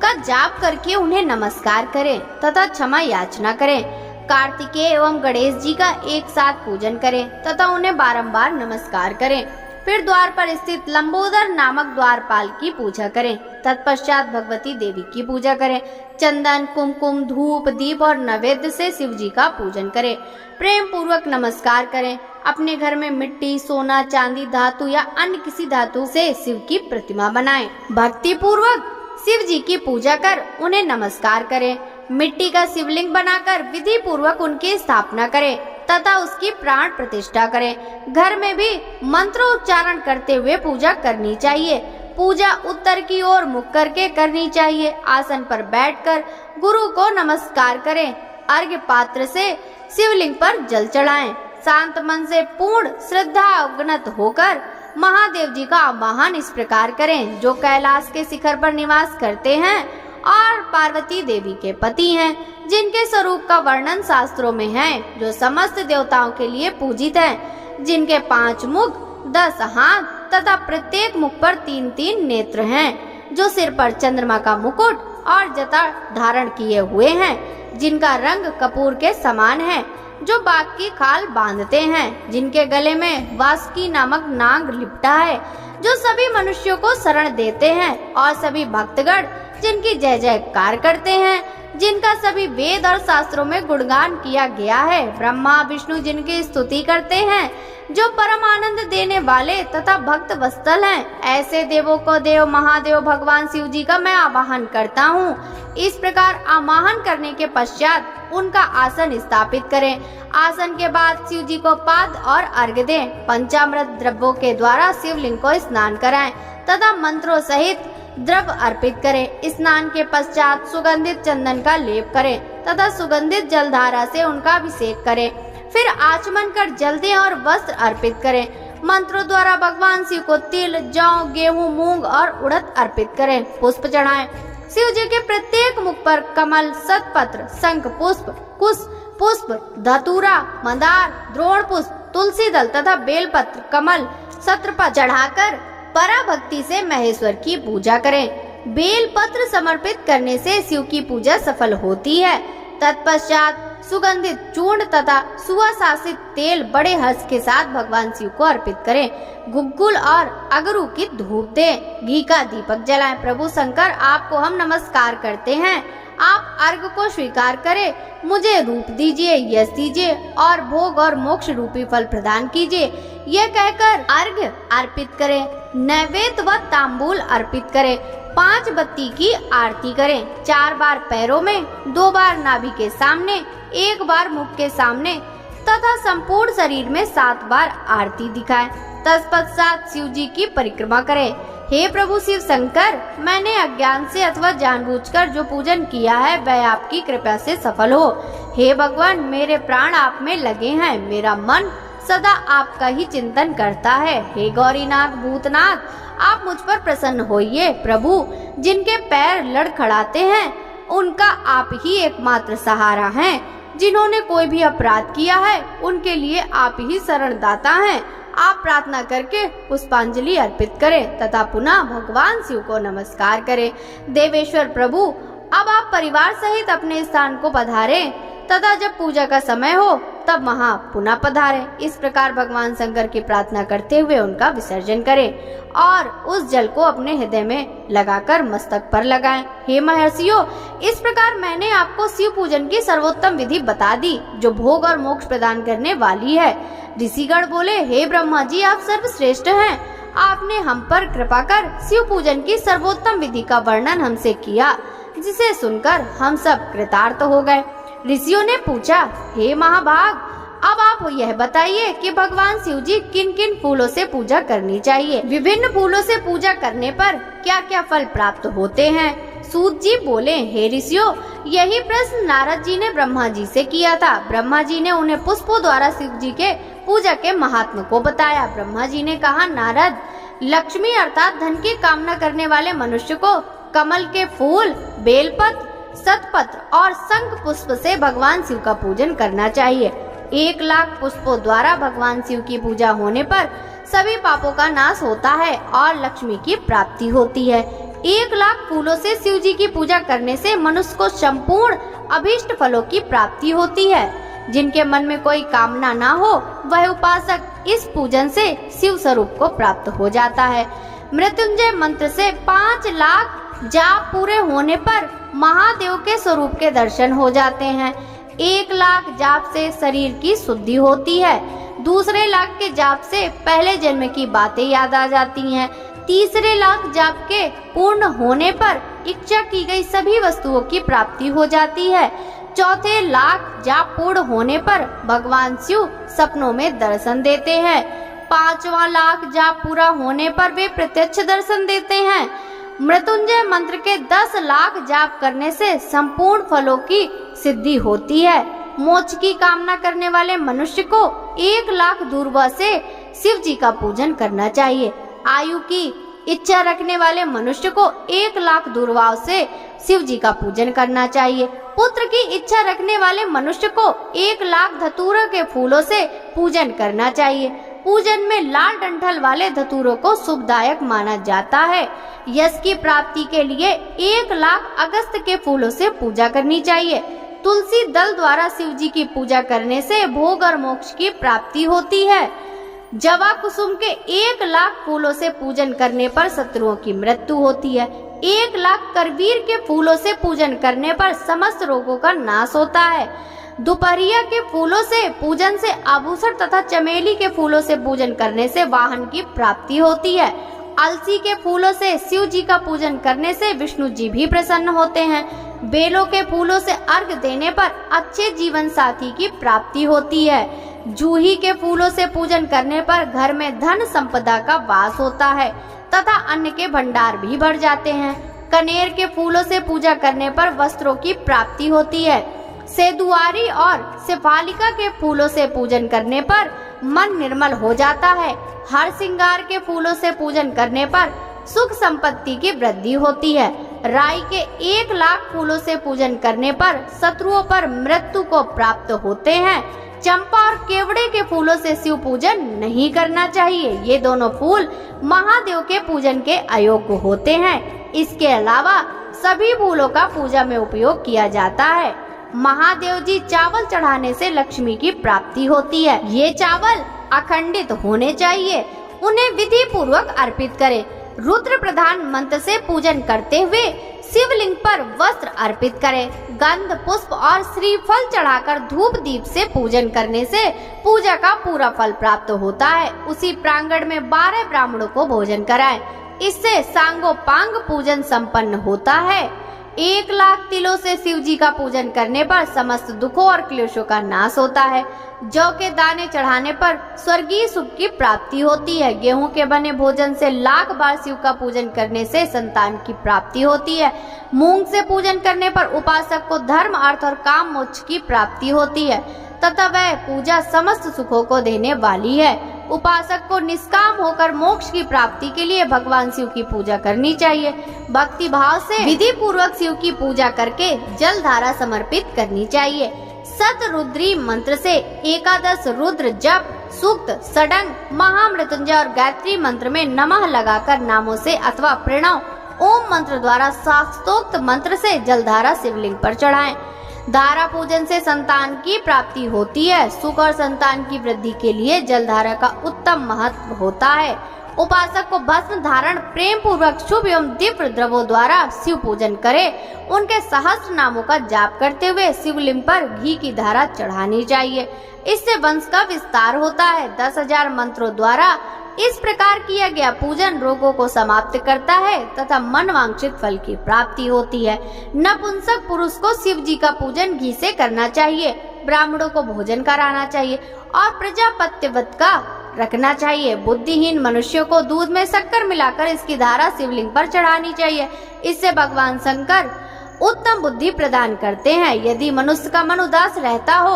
का जाप करके उन्हें नमस्कार करें तथा क्षमा याचना करें। कार्तिकेय एवं गणेश जी का एक साथ पूजन करें तथा उन्हें बारंबार नमस्कार करें। फिर द्वार पर स्थित लंबोदर नामक द्वारपाल की पूजा करें। तत्पश्चात भगवती देवी की पूजा करें। चंदन, कुमकुम, धूप, दीप और नैवेद्य से शिव जी का पूजन करें। प्रेम पूर्वक नमस्कार करें। अपने घर में मिट्टी, सोना, चांदी, धातु या अन्य किसी धातु से शिव की प्रतिमा बनाएं। भक्ति पूर्वक शिव जी की पूजा कर उन्हें नमस्कार करें। मिट्टी का शिवलिंग बनाकर विधि पूर्वक उनकी स्थापना करें तथा उसकी प्राण प्रतिष्ठा करें। घर में भी मंत्रोच्चारण करते हुए पूजा करनी चाहिए। पूजा उत्तर की ओर मुख करके करनी चाहिए। आसन पर बैठकर गुरु को नमस्कार करें। अर्घ्य पात्र से शिवलिंग पर जल चढ़ाएं। शांत मन से पूर्ण श्रद्धा अवगत होकर महादेव जी का आवाहन इस प्रकार करें, जो कैलाश के शिखर पर निवास करते हैं और पार्वती देवी के पति हैं, जिनके स्वरूप का वर्णन शास्त्रों में है, जो समस्त देवताओं के लिए पूजित हैं, जिनके 5 मुख, 10 हाथ तथा प्रत्येक मुख पर 3-3 नेत्र हैं, जो सिर पर चंद्रमा का मुकुट और जटा धारण किए हुए हैं, जिनका रंग कपूर के समान है, जो बाघ की खाल बांधते हैं, जिनके गले में वासुकी नामक नाग लिपटा है, जो सभी मनुष्यों को शरण देते हैं और सभी भक्तगण जिनकी जय जयकार करते हैं, जिनका सभी वेद और शास्त्रों में गुणगान किया गया है। ब्रह्मा विष्णु जिनकी स्तुति करते हैं, जो परम आनंद देने वाले तथा भक्त वत्सल हैं, ऐसे देवों को देव महादेव भगवान शिव जी का मैं आवाहन करता हूँ। इस प्रकार आवाहन करने के पश्चात उनका आसन स्थापित करें। आसन के बाद शिव जी को पाद और अर्घ्य दें। पंचामृत द्रव्यों के द्वारा शिवलिंग को स्नान कराएं तथा मंत्रों सहित द्रव्य अर्पित करें। स्नान के पश्चात सुगंधित चंदन का लेप करें तथा सुगंधित जलधारा से उनका अभिषेक करें। फिर आचमन कर जल दें और वस्त्र अर्पित करें। मंत्रों द्वारा भगवान शिव को तिल, जौ, गेहूं, मूंग और उड़द अर्पित करें। पुष्प चढ़ाएं। शिव जी के प्रत्येक मुख पर कमल, शतपत्र, शंख पुष्प, कुश पुष्प, धतूरा, मंदार, द्रोण पुष्प, तुलसी दल तथा बेलपत्र, कमल, छत्रपत्र चढ़ाकर पराभक्ति से महेश्वर की पूजा करें। बेल पत्र समर्पित करने से शिव की पूजा सफल होती है। तत्पश्चात सुगंधित चूर्ण तथा सुवासित तेल बड़े हर्ष के साथ भगवान शिव को अर्पित करें। गुग्गुल और अगरू की धूप दें। घी का दीपक जलाएं। प्रभु शंकर, आपको हम नमस्कार करते हैं। आप अर्घ को स्वीकार करें। मुझे रूप दीजिए, यश दीजिए और भोग और मोक्ष रूपी फल प्रदान कीजिए। यह कहकर अर्घ अर्पित करें। नैवेद्य व तांबूल अर्पित करें। 5 बत्ती की आरती करें। 4 बार पैरों में, 2 बार नाभि के सामने, 1 बार मुख के सामने तथा संपूर्ण शरीर में 7 बार आरती दिखाएं। तत्पश्चात शिव जी की परिक्रमा करें। हे प्रभु शिव शंकर, मैंने अज्ञान से अथवा जानबूझकर जो पूजन किया है वह आपकी कृपा से सफल हो। हे भगवान, मेरे प्राण आप में लगे हैं। मेरा मन सदा आपका ही चिंतन करता है। हे गौरीनाथ भूतनाथ, आप मुझ पर प्रसन्न होइए। प्रभु, जिनके पैर लड़खड़ाते हैं उनका आप ही एकमात्र सहारा हैं। जिन्होंने कोई भी अपराध किया है उनके लिए आप ही शरणदाता हैं। आप प्रार्थना करके पुष्पांजलि अर्पित करें तथा पुनः भगवान शिव को नमस्कार करें। देवेश्वर प्रभु, अब आप परिवार सहित अपने स्थान को पधारें तथा जब पूजा का समय हो तब वहाँ पुनः पधारें। इस प्रकार भगवान शंकर की प्रार्थना करते हुए उनका विसर्जन करें और उस जल को अपने हृदय में लगाकर मस्तक पर लगाएं। हे महर्षियों, इस प्रकार मैंने आपको शिव पूजन की सर्वोत्तम विधि बता दी जो भोग और मोक्ष प्रदान करने वाली है। ऋषिगण बोले, हे ब्रह्मा जी, आप सर्वश्रेष्ठ हैं। आपने हम पर कृपा कर शिव पूजन की सर्वोत्तम विधि का वर्णन हमसे किया, जिसे सुनकर हम सब कृतार्थ हो गए। ऋषियों ने पूछा, हे महाभाग, अब आप यह बताइए कि भगवान शिव जी किन किन फूलों से पूजा करनी चाहिए। विभिन्न फूलों से पूजा करने पर क्या क्या फल प्राप्त होते हैं। सूत जी बोले, हे ऋषियों, यही प्रश्न नारद जी ने ब्रह्मा जी से किया था। ब्रह्मा जी ने उन्हें पुष्पों द्वारा शिव जी के पूजा के महात्म को बताया। ब्रह्मा जी ने कहा, नारद, लक्ष्मी अर्थात धन की कामना करने वाले मनुष्य को कमल के फूल, बेलपत्र, सतपत्र और शंख पुष्प से भगवान शिव का पूजन करना चाहिए। 1,00,000 पुष्पों द्वारा भगवान शिव की पूजा होने पर सभी पापों का नाश होता है और लक्ष्मी की प्राप्ति होती है। 1,00,000 फूलों से शिव जी की पूजा करने से मनुष्य को संपूर्ण अभीष्ट फलों की प्राप्ति होती है। जिनके मन में कोई कामना ना हो वह उपासक इस पूजन से शिव स्वरूप को प्राप्त हो जाता है। मृत्युंजय मंत्र से 5,00,000 जाप पूरे होने पर महादेव के स्वरूप के दर्शन हो जाते हैं। 1,00,000 जाप से शरीर की शुद्धि होती है। दूसरे लाख के जाप से पहले जन्म की बातें याद आ जाती हैं। तीसरे लाख जाप के पूर्ण होने पर इच्छा की गई सभी वस्तुओं की प्राप्ति हो जाती है। चौथे लाख जाप पूर्ण होने पर भगवान शिव सपनों में दर्शन देते हैं। 5वां लाख जाप पूरा होने पर वे प्रत्यक्ष दर्शन देते हैं। मृत्युंजय मंत्र के 10,00,000 जाप करने से संपूर्ण फलों की सिद्धि होती है। मोक्ष की कामना करने वाले मनुष्य को 1,00,000 दूर्वा से शिव जी का पूजन करना चाहिए। आयु की इच्छा रखने वाले मनुष्य को 1,00,000 दूर्वाओं से शिव जी का पूजन करना चाहिए। पुत्र की इच्छा रखने वाले मनुष्य को 1,00,000 धतूरे के फूलों से पूजन करना चाहिए। पूजन में लाल डंठल वाले धतूरों को शुभदायक माना जाता है। यश की प्राप्ति के लिए 1,00,000 अगस्त के फूलों से पूजा करनी चाहिए। तुलसी दल द्वारा शिव जी की पूजा करने से भोग और मोक्ष की प्राप्ति होती है। जवा कुसुम के 1,00,000 फूलों से पूजन करने पर शत्रुओं की मृत्यु होती है। 1,00,000 करवीर के फूलों से पूजन करने पर समस्त रोगों का नाश होता है। दोपहरिया के फूलों से पूजन से आभूषण तथा चमेली के फूलों से पूजन करने से वाहन की प्राप्ति होती है। अलसी के फूलों से शिव जी का पूजन करने से विष्णु जी भी प्रसन्न होते हैं। बेलों के फूलों से अर्घ देने पर अच्छे जीवन साथी की प्राप्ति होती है। जूही के फूलों से पूजन करने पर घर में धन संपदा का वास होता है तथा अन्न के भंडार भी बढ़ जाते हैं। कनेर के फूलों से पूजा करने पर वस्त्रों की प्राप्ति होती है। सेदुआरी और शेफालिका के फूलों से पूजन करने पर मन निर्मल हो जाता है। हर श्रृंगार के फूलों से पूजन करने पर सुख संपत्ति की वृद्धि होती है। राई के 1,00,000 फूलों से पूजन करने पर शत्रुओं पर मृत्यु को प्राप्त होते हैं। चंपा और केवड़े के फूलों से शिव पूजन नहीं करना चाहिए। ये दोनों फूल महादेव के पूजन के अयोग्य होते हैं। इसके अलावा सभी फूलों का पूजा में उपयोग किया जाता है। महादेव जी चावल चढ़ाने से लक्ष्मी की प्राप्ति होती है। ये चावल अखंडित होने चाहिए। उन्हें विधि पूर्वक अर्पित करें। रुद्र प्रधान मंत्र से पूजन करते हुए शिवलिंग पर वस्त्र अर्पित करें। गंध, पुष्प और श्रीफल चढ़ाकर धूप दीप से पूजन करने से पूजा का पूरा फल प्राप्त होता है। उसी प्रांगण में 12 ब्राह्मणों को भोजन कराएं। इससे सांगोपांग पूजन संपन्न होता है। 1,00,000 तिलों से शिव जी का पूजन करने पर समस्त दुखों और क्लेशों का नाश होता है। जौ के दाने चढ़ाने पर स्वर्गीय सुख की प्राप्ति होती है। गेहूं के बने भोजन से 1,00,000 बार शिव का पूजन करने से संतान की प्राप्ति होती है। मूंग से पूजन करने पर उपासक को धर्म, अर्थ और काम मोक्ष की प्राप्ति होती है। तथा वह पूजा समस्त सुखों को देने वाली है। उपासक को निष्काम होकर मोक्ष की प्राप्ति के लिए भगवान शिव की पूजा करनी चाहिए। भक्ति भाव से विधि पूर्वक शिव की पूजा करके जल धारा समर्पित करनी चाहिए। शतरुद्री मंत्र से 11 रुद्र जप, सूक्त, षडंग, महामृत्युंजय और गायत्री मंत्र में नमः लगाकर नामों से अथवा प्रणव ओम मंत्र द्वारा शास्त्रोक्त मंत्र से जलधारा शिवलिंग पर चढ़ाएं। धारा पूजन से संतान की प्राप्ति होती है। सुख और संतान की वृद्धि के लिए जलधारा का उत्तम महत्व होता है। उपासक को भस्म धारण प्रेम पूर्वक शुभ एवं दिव्य द्रवों द्वारा शिव पूजन करे। उनके सहस्त्र नामों का जाप करते हुए शिवलिंग पर घी की धारा चढ़ानी चाहिए। इससे वंश का विस्तार होता है। 10,000 मंत्रों द्वारा इस प्रकार किया गया पूजन रोगों को समाप्त करता है तथा मन वांछित फल की प्राप्ति होती है। नपुंसक पुरुष को शिव जी का पूजन घी से करना चाहिए। ब्राह्मणों को भोजन कराना चाहिए और प्रजापत्य व्रत का रखना चाहिए। बुद्धिहीन मनुष्यों को दूध में शक्कर मिलाकर इसकी धारा शिवलिंग पर चढ़ानी चाहिए। इससे भगवान शंकर उत्तम बुद्धि प्रदान करते हैं। यदि मनुष्य का मन उदास रहता हो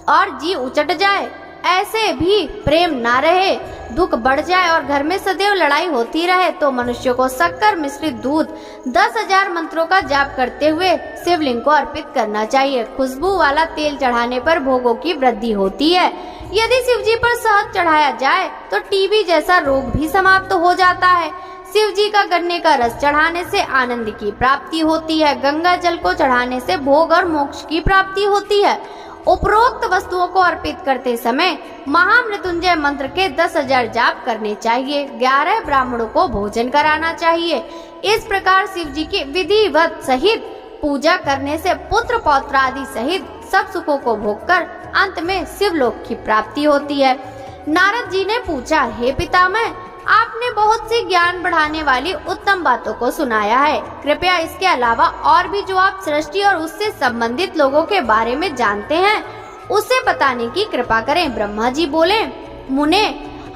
और जी उचट जाए, ऐसे भी प्रेम ना रहे, दुख बढ़ जाए और घर में सदैव लड़ाई होती रहे, तो मनुष्य को शक्कर मिश्रित दूध 10,000 मंत्रों का जाप करते हुए शिवलिंग को अर्पित करना चाहिए। खुशबू वाला तेल चढ़ाने पर भोगों की वृद्धि होती है। यदि शिव जी पर शहद चढ़ाया जाए तो टीबी जैसा रोग भी समाप्त हो जाता है। शिव जी का गन्ने का रस चढ़ाने से आनंद की प्राप्ति होती है। गंगा जल को चढ़ाने से भोग और मोक्ष की प्राप्ति होती है। उपरोक्त वस्तुओं को अर्पित करते समय महामृत्युंजय मंत्र के 10,000 जाप करने चाहिए। 11 ब्राह्मणों को भोजन कराना चाहिए। इस प्रकार शिव जी की विधिवत सहित पूजा करने से पुत्र पौत्र आदि सहित सब सुखों को भोगकर अंत में शिवलोक की प्राप्ति होती है। नारद जी ने पूछा, हे पितामह, आपने बहुत सी ज्ञान बढ़ाने वाली उत्तम बातों को सुनाया है। कृपया इसके अलावा और भी जो आप सृष्टि और उससे संबंधित लोगों के बारे में जानते हैं उसे बताने की कृपा करें। ब्रह्मा जी बोले, मुने,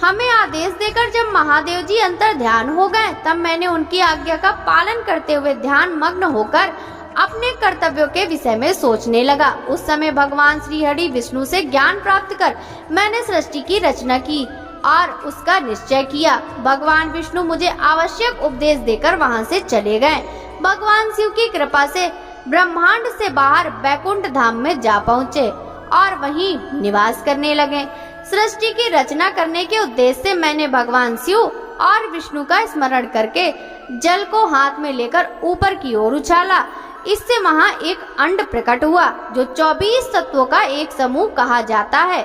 हमें आदेश देकर जब महादेव जी अंतर ध्यान हो गए तब मैंने उनकी आज्ञा का पालन करते हुए ध्यान मग्न होकर अपने कर्तव्यों के विषय में सोचने लगा। उस समय भगवान श्री हरि विष्णु से ज्ञान प्राप्त कर मैंने सृष्टि की रचना की और उसका निश्चय किया। भगवान विष्णु मुझे आवश्यक उपदेश देकर वहां से चले गए। भगवान शिव की कृपा से ब्रह्मांड से बाहर बैकुंठ धाम में जा पहुँचे और वहीं निवास करने लगे। सृष्टि की रचना करने के उद्देश्य से मैंने भगवान शिव और विष्णु का स्मरण करके जल को हाथ में लेकर ऊपर की ओर उछाला। इससे वहां एक अंड प्रकट हुआ जो 24 तत्वों का एक समूह कहा जाता है।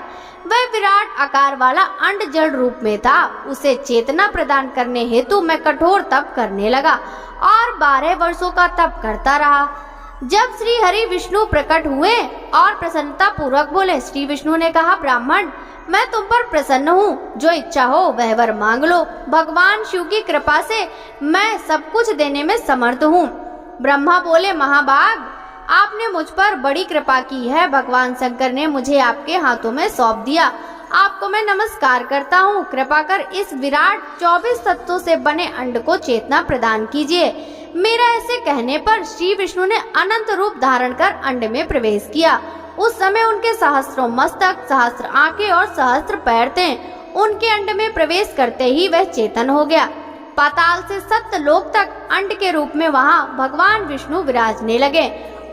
वह विराट आकार वाला अंड जल रूप में था। उसे चेतना प्रदान करने हेतु मैं कठोर तप करने लगा और 12 वर्षों का तप करता रहा। जब श्री हरि विष्णु प्रकट हुए और प्रसन्नता पूर्वक बोले, श्री विष्णु ने कहा, ब्राह्मण, मैं तुम पर प्रसन्न हूँ। जो इच्छा हो वह वर मांग लो। भगवान शिव की कृपा से मैं सब कुछ देने में समर्थ हूँ। ब्रह्मा बोले, महाभाग, आपने मुझ पर बड़ी कृपा की है। भगवान शंकर ने मुझे आपके हाथों में सौंप दिया। आपको मैं नमस्कार करता हूँ। कृपा कर इस विराट 24 तत्वों से बने अंड को चेतना प्रदान कीजिए। मेरा ऐसे कहने पर श्री विष्णु ने अनंत रूप धारण कर अंड में प्रवेश किया। उस समय उनके सहस्त्रों मस्तक, सहस्त्र आंखें और सहस्त्र पैर थे। उनके अंड में प्रवेश करते ही वह चेतन हो गया। पाताल से सत्यलोक तक अंड के रूप में वहां भगवान विष्णु विराजने लगे।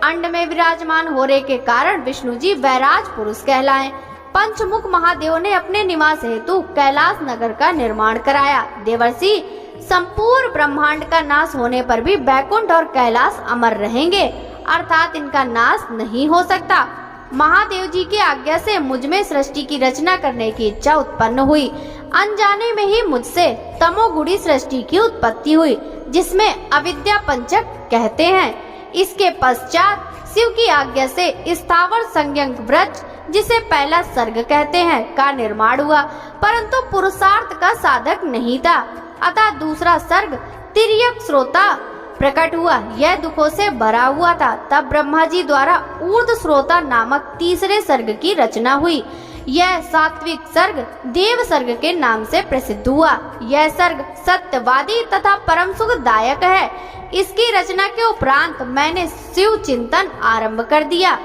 अंड में विराजमान होने के कारण विष्णु जी वैराज पुरुष कहलाए। पंचमुख महादेव ने अपने निवास हेतु कैलाश नगर का निर्माण कराया। देवर्षि, संपूर्ण ब्रह्मांड का नाश होने पर भी बैकुंठ और कैलाश अमर रहेंगे, अर्थात इनका नाश नहीं हो सकता। महादेव जी की आज्ञा से मुझ में सृष्टि की रचना करने की इच्छा उत्पन्न हुई। अनजाने में ही मुझसे तमोगुणी सृष्टि की उत्पत्ति हुई, जिसमें अविद्या पंचक कहते हैं। इसके पश्चात शिव की आज्ञा से स्थावर संज्ञक वृक्ष, जिसे पहला सर्ग कहते हैं, का निर्माण हुआ, परंतु पुरुषार्थ का साधक नहीं था। अतः दूसरा सर्ग तिर्यक श्रोता प्रकट हुआ। यह दुखों से भरा हुआ था। तब ब्रह्मा जी द्वारा ऊर्ध्व श्रोता नामक तीसरे सर्ग की रचना हुई। यह सात्विक सर्ग देव सर्ग के नाम से प्रसिद्ध हुआ। यह सर्ग सत्यवादी तथा परम सुखदायक है। इसकी रचना के उपरांत मैंने शिव चिंतन आरंभ कर दिया।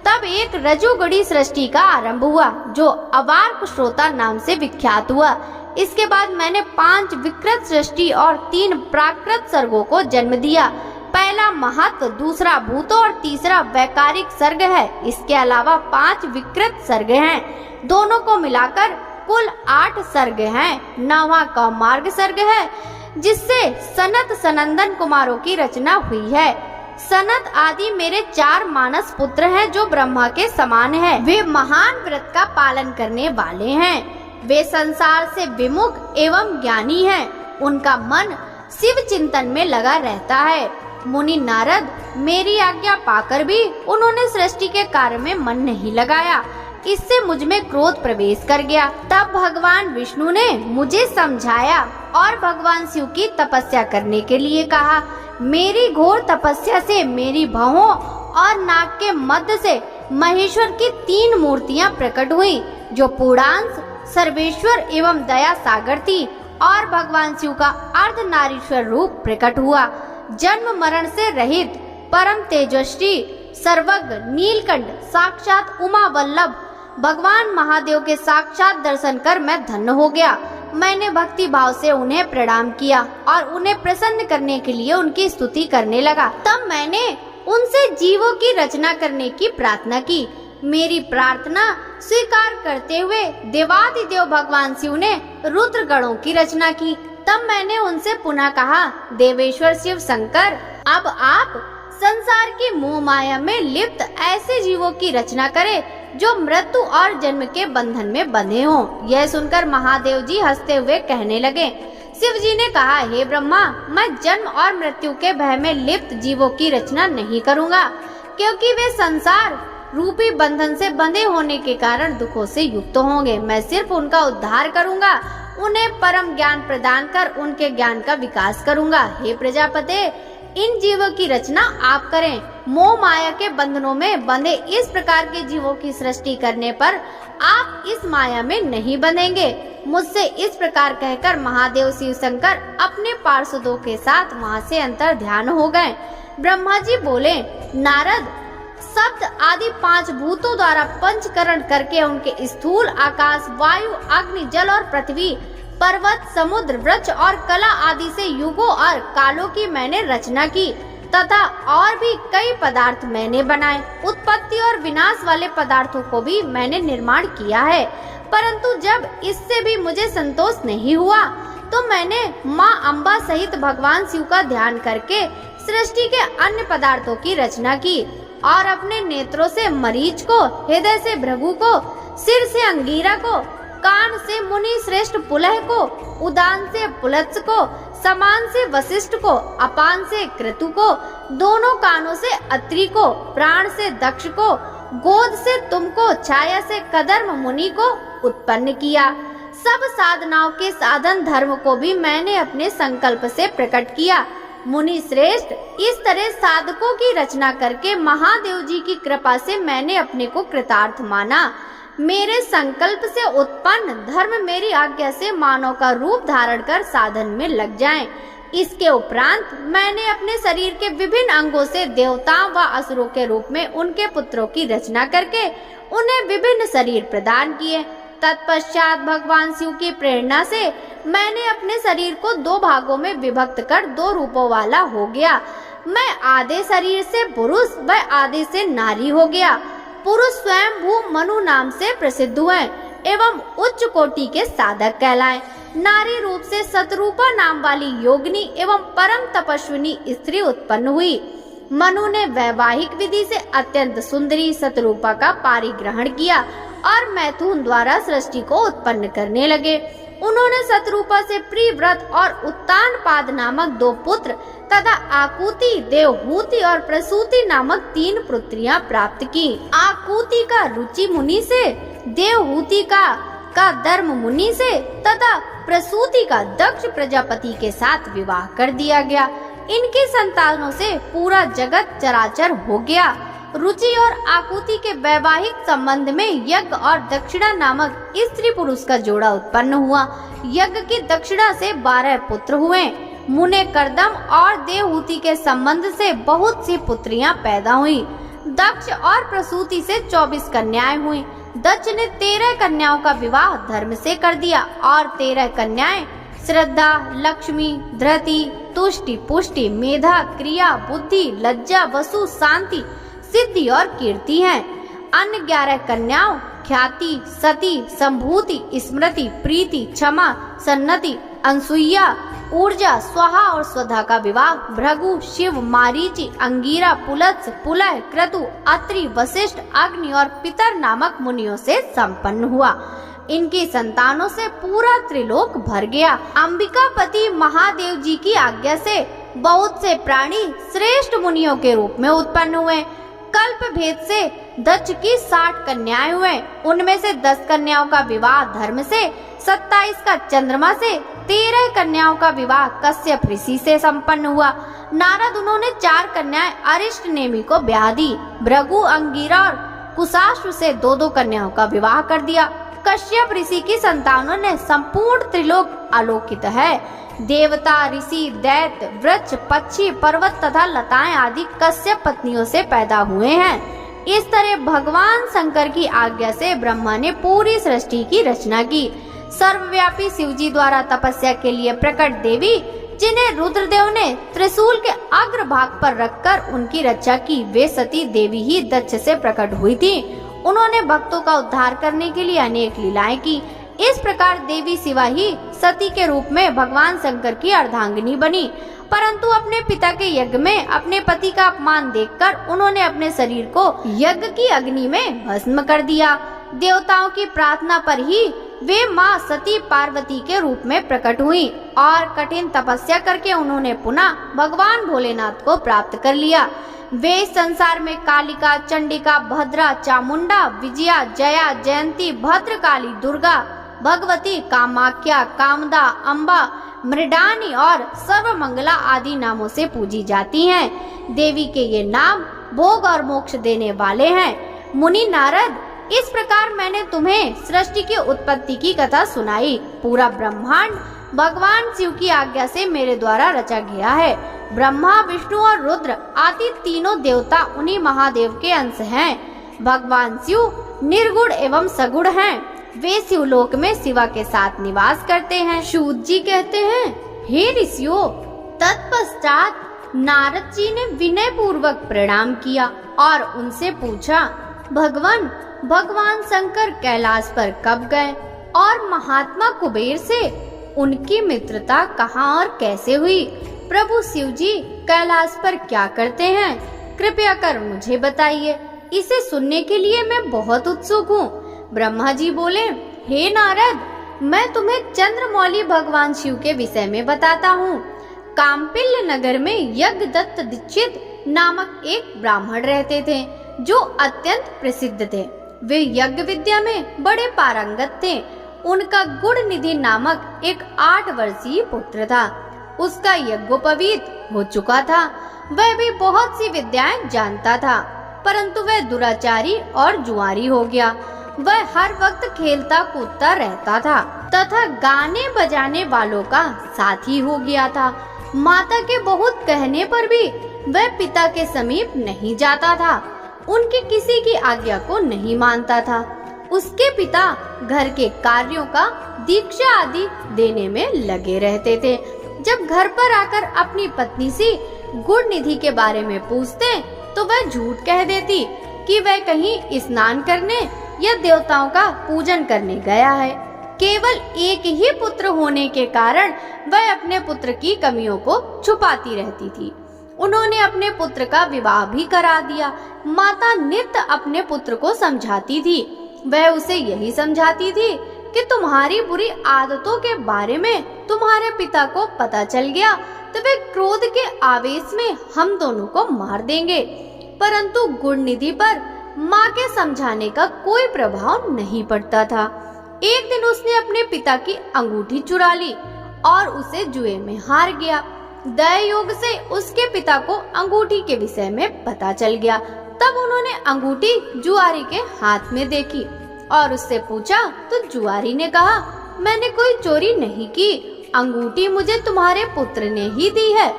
तब एक रजोगुणी सृष्टि का आरंभ हुआ जो अवार्क श्रोता नाम से विख्यात हुआ। इसके बाद मैंने 5 विकृत सृष्टि और 3 प्राकृत सर्गों को जन्म दिया। पहला महत्व, दूसरा भूतों और तीसरा वैकारिक सर्ग है। इसके अलावा 5 विकृत सर्ग हैं। दोनों को मिलाकर कुल 8 सर्ग हैं। 9वां कौमार्ग सर्ग है जिससे सनत सनंदन कुमारों की रचना हुई है। सनत आदि मेरे 4 मानस पुत्र हैं जो ब्रह्मा के समान है। वे महान व्रत का पालन करने वाले हैं। वे संसार से विमुख एवं ज्ञानी हैं। उनका मन शिव चिंतन में लगा रहता है। मुनि नारद मेरी आज्ञा पाकर भी उन्होंने सृष्टि के कार्य में मन नहीं लगाया। इससे मुझ में क्रोध प्रवेश कर गया। तब भगवान विष्णु ने मुझे समझाया और भगवान शिव की तपस्या करने के लिए कहा। मेरी घोर तपस्या से मेरी भौहों और नाक के मध्य से महेश्वर की 3 मूर्तियां प्रकट हुई जो पूर्णांश, सर्वेश्वर एवं दया सागर थी और भगवान शिव का अर्धनारीश्वर रूप प्रकट हुआ। जन्म मरण से रहित परम तेजस्वी सर्वज्ञ नीलकंठ साक्षात उमा वल्लभ भगवान महादेव के साक्षात दर्शन कर मैं धन्य हो गया। मैंने भक्ति भाव से उन्हें प्रणाम किया और उन्हें प्रसन्न करने के लिए उनकी स्तुति करने लगा। तब मैंने उनसे जीवों की रचना करने की प्रार्थना की। मेरी प्रार्थना स्वीकार करते हुए देवादिदेव भगवान शिव ने रुद्र गणों की रचना की। तब मैंने उनसे पुनः कहा, देवेश्वर शिव शंकर, अब आप संसार की मोह माया में लिप्त ऐसे जीवों की रचना करें जो मृत्यु और जन्म के बंधन में बंधे हों। यह सुनकर महादेव जी हंसते हुए कहने लगे। शिव जी ने कहा, हे ब्रह्मा, मैं जन्म और मृत्यु के भय में लिप्त जीवों की रचना नहीं करूँगा, क्योंकि वे संसार रूपी बंधन से बंधे होने के कारण दुखों से युक्त होंगे। मैं सिर्फ उनका उद्धार करूँगा, उन्हें परम ज्ञान प्रदान कर उनके ज्ञान का विकास करूँगा। हे प्रजापते, इन जीवों की रचना आप करें। मोह माया के बंधनों में बंधे इस प्रकार के जीवों की सृष्टि करने पर आप इस माया में नहीं बंधेंगे। मुझसे इस प्रकार कहकर महादेव शिव शंकर अपने पार्षदों के साथ वहां से अंतर ध्यान हो गए। ब्रह्मा जी बोले, नारद, शब्द आदि 5 भूतों द्वारा पंचकरण करके उनके स्थूल आकाश, वायु, अग्नि, जल और पृथ्वी, पर्वत, समुद्र, वृक्ष और कला आदि से युगों और कालों की मैंने रचना की तथा और भी कई पदार्थ मैंने बनाए। उत्पत्ति और विनाश वाले पदार्थों को भी मैंने निर्माण किया है। परंतु जब इससे भी मुझे संतोष नहीं हुआ तो मैंने माँ अम्बा सहित भगवान शिव का ध्यान करके सृष्टि के अन्य पदार्थों की रचना की और अपने नेत्रों से मरीच को, हृदय से भृगु को, सिर से अंगीरा को, कान से मुनि श्रेष्ठ पुलह को, उदान से पुलत्स को, समान से वशिष्ठ को, अपान से क्रतु को, दोनों कानों से अत्रि को, प्राण से दक्ष को, गोद से तुमको, छाया से कदर्म मुनि को उत्पन्न किया। सब साधनाओं के साधन धर्म को भी मैंने अपने संकल्प से प्रकट किया। मुनि श्रेष्ठ, इस तरह साधकों की रचना करके महादेव जी की कृपा से मैंने अपने को कृतार्थ माना। मेरे संकल्प से उत्पन्न धर्म मेरी आज्ञा से मानव का रूप धारण कर साधन में लग जाएं। इसके उपरांत मैंने अपने शरीर के विभिन्न अंगों से देवताओं व असुरों के रूप में उनके पुत्रों की रचना करके उन्हें विभिन्न शरीर प्रदान किए। तत्पश्चात भगवान शिव की प्रेरणा से मैंने अपने शरीर को 2 भागों में विभक्त कर 2 रूपों वाला हो गया। मैं आधे शरीर से पुरुष व आधे से नारी हो गया। पुरुष स्वयं भू मनु नाम से प्रसिद्ध हुए एवं उच्च कोटि के साधक कहलाए। नारी रूप से सतरूपा नाम वाली योगिनी एवं परम तपस्विनी स्त्री उत्पन्न हुई। मनु ने वैवाहिक विधि से अत्यंत सुंदरी सतरूपा का पारिग्रहण किया और मैथुन द्वारा सृष्टि को उत्पन्न करने लगे। उन्होंने सतरूपा से प्रिव्रत और उत्तानपाद नामक 2 पुत्र तथा आकुति, देवहूति और प्रसूति नामक 3 पुत्रियां प्राप्त की। आकुति का रुचि मुनि से, देवहूति का धर्म मुनि से तथा प्रसूति का दक्ष प्रजापति के साथ विवाह कर दिया गया। इनके संतानों से पूरा जगत चराचर हो गया। रुचि और आकुति के वैवाहिक संबंध में यज्ञ और दक्षिणा नामक स्त्री पुरुष का जोड़ा उत्पन्न हुआ। यज्ञ की दक्षिणा से 12 पुत्र हुए। मुने कर्दम और देवहूति के संबंध से बहुत सी पुत्रियां पैदा हुई। दक्ष और प्रसूति से 24 कन्याएं हुई। दक्ष ने 13 कन्याओं का विवाह धर्म से कर दिया और 13 कन्याएं श्रद्धा, लक्ष्मी, धृति, तुष्टि, पुष्टि, मेधा, क्रिया, बुद्धि, लज्जा, वसु, शांति, सिद्धि और कीर्ति हैं। अन्य 11 कन्याओं ख्याति, सती, संभूति, स्मृति, प्रीति, क्षमा, सन्नति, अनसुईया, ऊर्जा, स्वाहा और स्वधा का विवाह भृगु, शिव, मारीचि, अंगीरा, पुलत्स, पुलह, क्रतु, अत्रि, वशिष्ठ, अग्नि और पितर नामक मुनियों से संपन्न हुआ। इनकी संतानों से पूरा त्रिलोक भर गया। अंबिकापति महादेव जी की आज्ञा से बहुत से प्राणी श्रेष्ठ मुनियों के रूप में उत्पन्न हुए। कल्प भेद से दक्ष की 60 कन्याएं हुए। उनमें से 10 कन्याओं का विवाह धर्म से, 27 का चंद्रमा से, 13 कन्याओं का विवाह कश्यप ऋषि से संपन्न हुआ। नारद उन्होंने 4 कन्याएं अरिष्ट नेमि को ब्याह दी। भृगु, अंगिरा और कुशाश्व से 2-2 कन्याओं का विवाह कर दिया। कश्यप ऋषि की संतानों ने संपूर्ण त्रिलोक आलोकित है। देवता, ऋषि, दैत्य, वृक्ष, पक्षी, पर्वत तथा लताएं आदि कश्यप पत्नियों से पैदा हुए हैं। इस तरह भगवान शंकर की आज्ञा से ब्रह्मा ने पूरी सृष्टि की रचना की। सर्वव्यापी शिवजी द्वारा तपस्या के लिए प्रकट देवी, जिन्हें रुद्रदेव ने त्रिशूल के अग्रभाग पर रखकर उनकी रक्षा की, वे सती देवी ही दक्ष से प्रकट हुई थी। उन्होंने भक्तों का उद्धार करने के लिए अनेक लीलाएं की। इस प्रकार देवी शिवा ही सती के रूप में भगवान शंकर की अर्धांगिनी बनी। परंतु अपने पिता के यज्ञ में अपने पति का अपमान देखकर उन्होंने अपने शरीर को यज्ञ की अग्नि में भस्म कर दिया। देवताओं की प्रार्थना पर ही वे माँ सती पार्वती के रूप में प्रकट हुई और कठिन तपस्या करके उन्होंने पुनः भगवान भोलेनाथ को प्राप्त कर लिया। वे इस संसार में कालिका, चंडिका, भद्रा, चामुंडा, विजया, जया, जयंती, भद्रकाली, दुर्गा, भगवती, कामाख्या, कामदा, अम्बा, मृडानी और सर्वमंगला आदि नामों से पूजी जाती हैं। देवी के ये नाम भोग और मोक्ष देने वाले हैं। मुनि नारद, इस प्रकार मैंने तुम्हें सृष्टि की उत्पत्ति की कथा सुनाई। पूरा ब्रह्मांड भगवान शिव की आज्ञा से मेरे द्वारा रचा गया है। ब्रह्मा, विष्णु और रुद्र आदि तीनों देवता उन्हीं महादेव के अंश हैं। भगवान शिव निर्गुण एवं सगुण हैं। वे शिवलोक में शिवा के साथ निवास करते हैं। सूत जी कहते हैं, हे ऋषियों, तत्पश्चात नारद जी ने विनय पूर्वक प्रणाम किया और उनसे पूछा, भगवान शंकर कैलाश पर कब गए और महात्मा कुबेर से उनकी मित्रता कहाँ और कैसे हुई? प्रभु शिव जी कैलाश पर क्या करते हैं? कृपया कर मुझे बताइए। इसे सुनने के लिए मैं बहुत उत्सुक हूँ। ब्रह्मा जी बोले, हे नारद, मैं तुम्हें चंद्रमौली भगवान शिव के विषय में बताता हूँ। काम्पिल्य नगर में यज्ञदत्त दीक्षित नामक एक ब्राह्मण रहते थे, जो अत्यंत प्रसिद्ध थे। वे यज्ञ विद्या में बड़े पारंगत थे। उनका गुणनिधि नामक एक 8 वर्षीय पुत्र था। उसका यज्ञोपवीत हो चुका था। वह भी बहुत सी विद्याएं जानता था, परंतु वह दुराचारी और जुआरी हो गया। वह हर वक्त खेलता कूदता रहता था तथा गाने बजाने वालों का साथी हो गया था। माता के बहुत कहने पर भी वह पिता के समीप नहीं जाता था। उनकी किसी की आज्ञा को नहीं मानता था। उसके पिता घर के कार्यों का दीक्षा आदि देने में लगे रहते थे। जब घर पर आकर अपनी पत्नी से गुण निधि के बारे में पूछते तो वह झूठ कह देती कि वह कहीं स्नान करने या देवताओं का पूजन करने गया है। केवल एक ही पुत्र होने के कारण वह अपने पुत्र की कमियों को छुपाती रहती थी। उन्होंने अपने पुत्र का विवाह भी करा दिया। माता नित्य अपने पुत्र को समझाती थी। वह उसे यही समझाती थी कि तुम्हारी बुरी आदतों के बारे में तुम्हारे पिता को पता चल गया तो वे क्रोध के आवेश में हम दोनों को मार देंगे। परंतु गुणनिधि पर माँ के समझाने का कोई प्रभाव नहीं पड़ता था। एक दिन उसने अपने पिता की अंगूठी चुरा ली और उसे जुए में हार गया। दया योग से उसके पिता को अंगूठी के विषय में पता चल गया। तब उन्होंने अंगूठी जुआरी के हाथ में देखी और उससे पूछा तो जुआरी ने कहा, मैंने कोई चोरी नहीं की, अंगूठी मुझे तुम्हारे पुत्र ने ही दी है।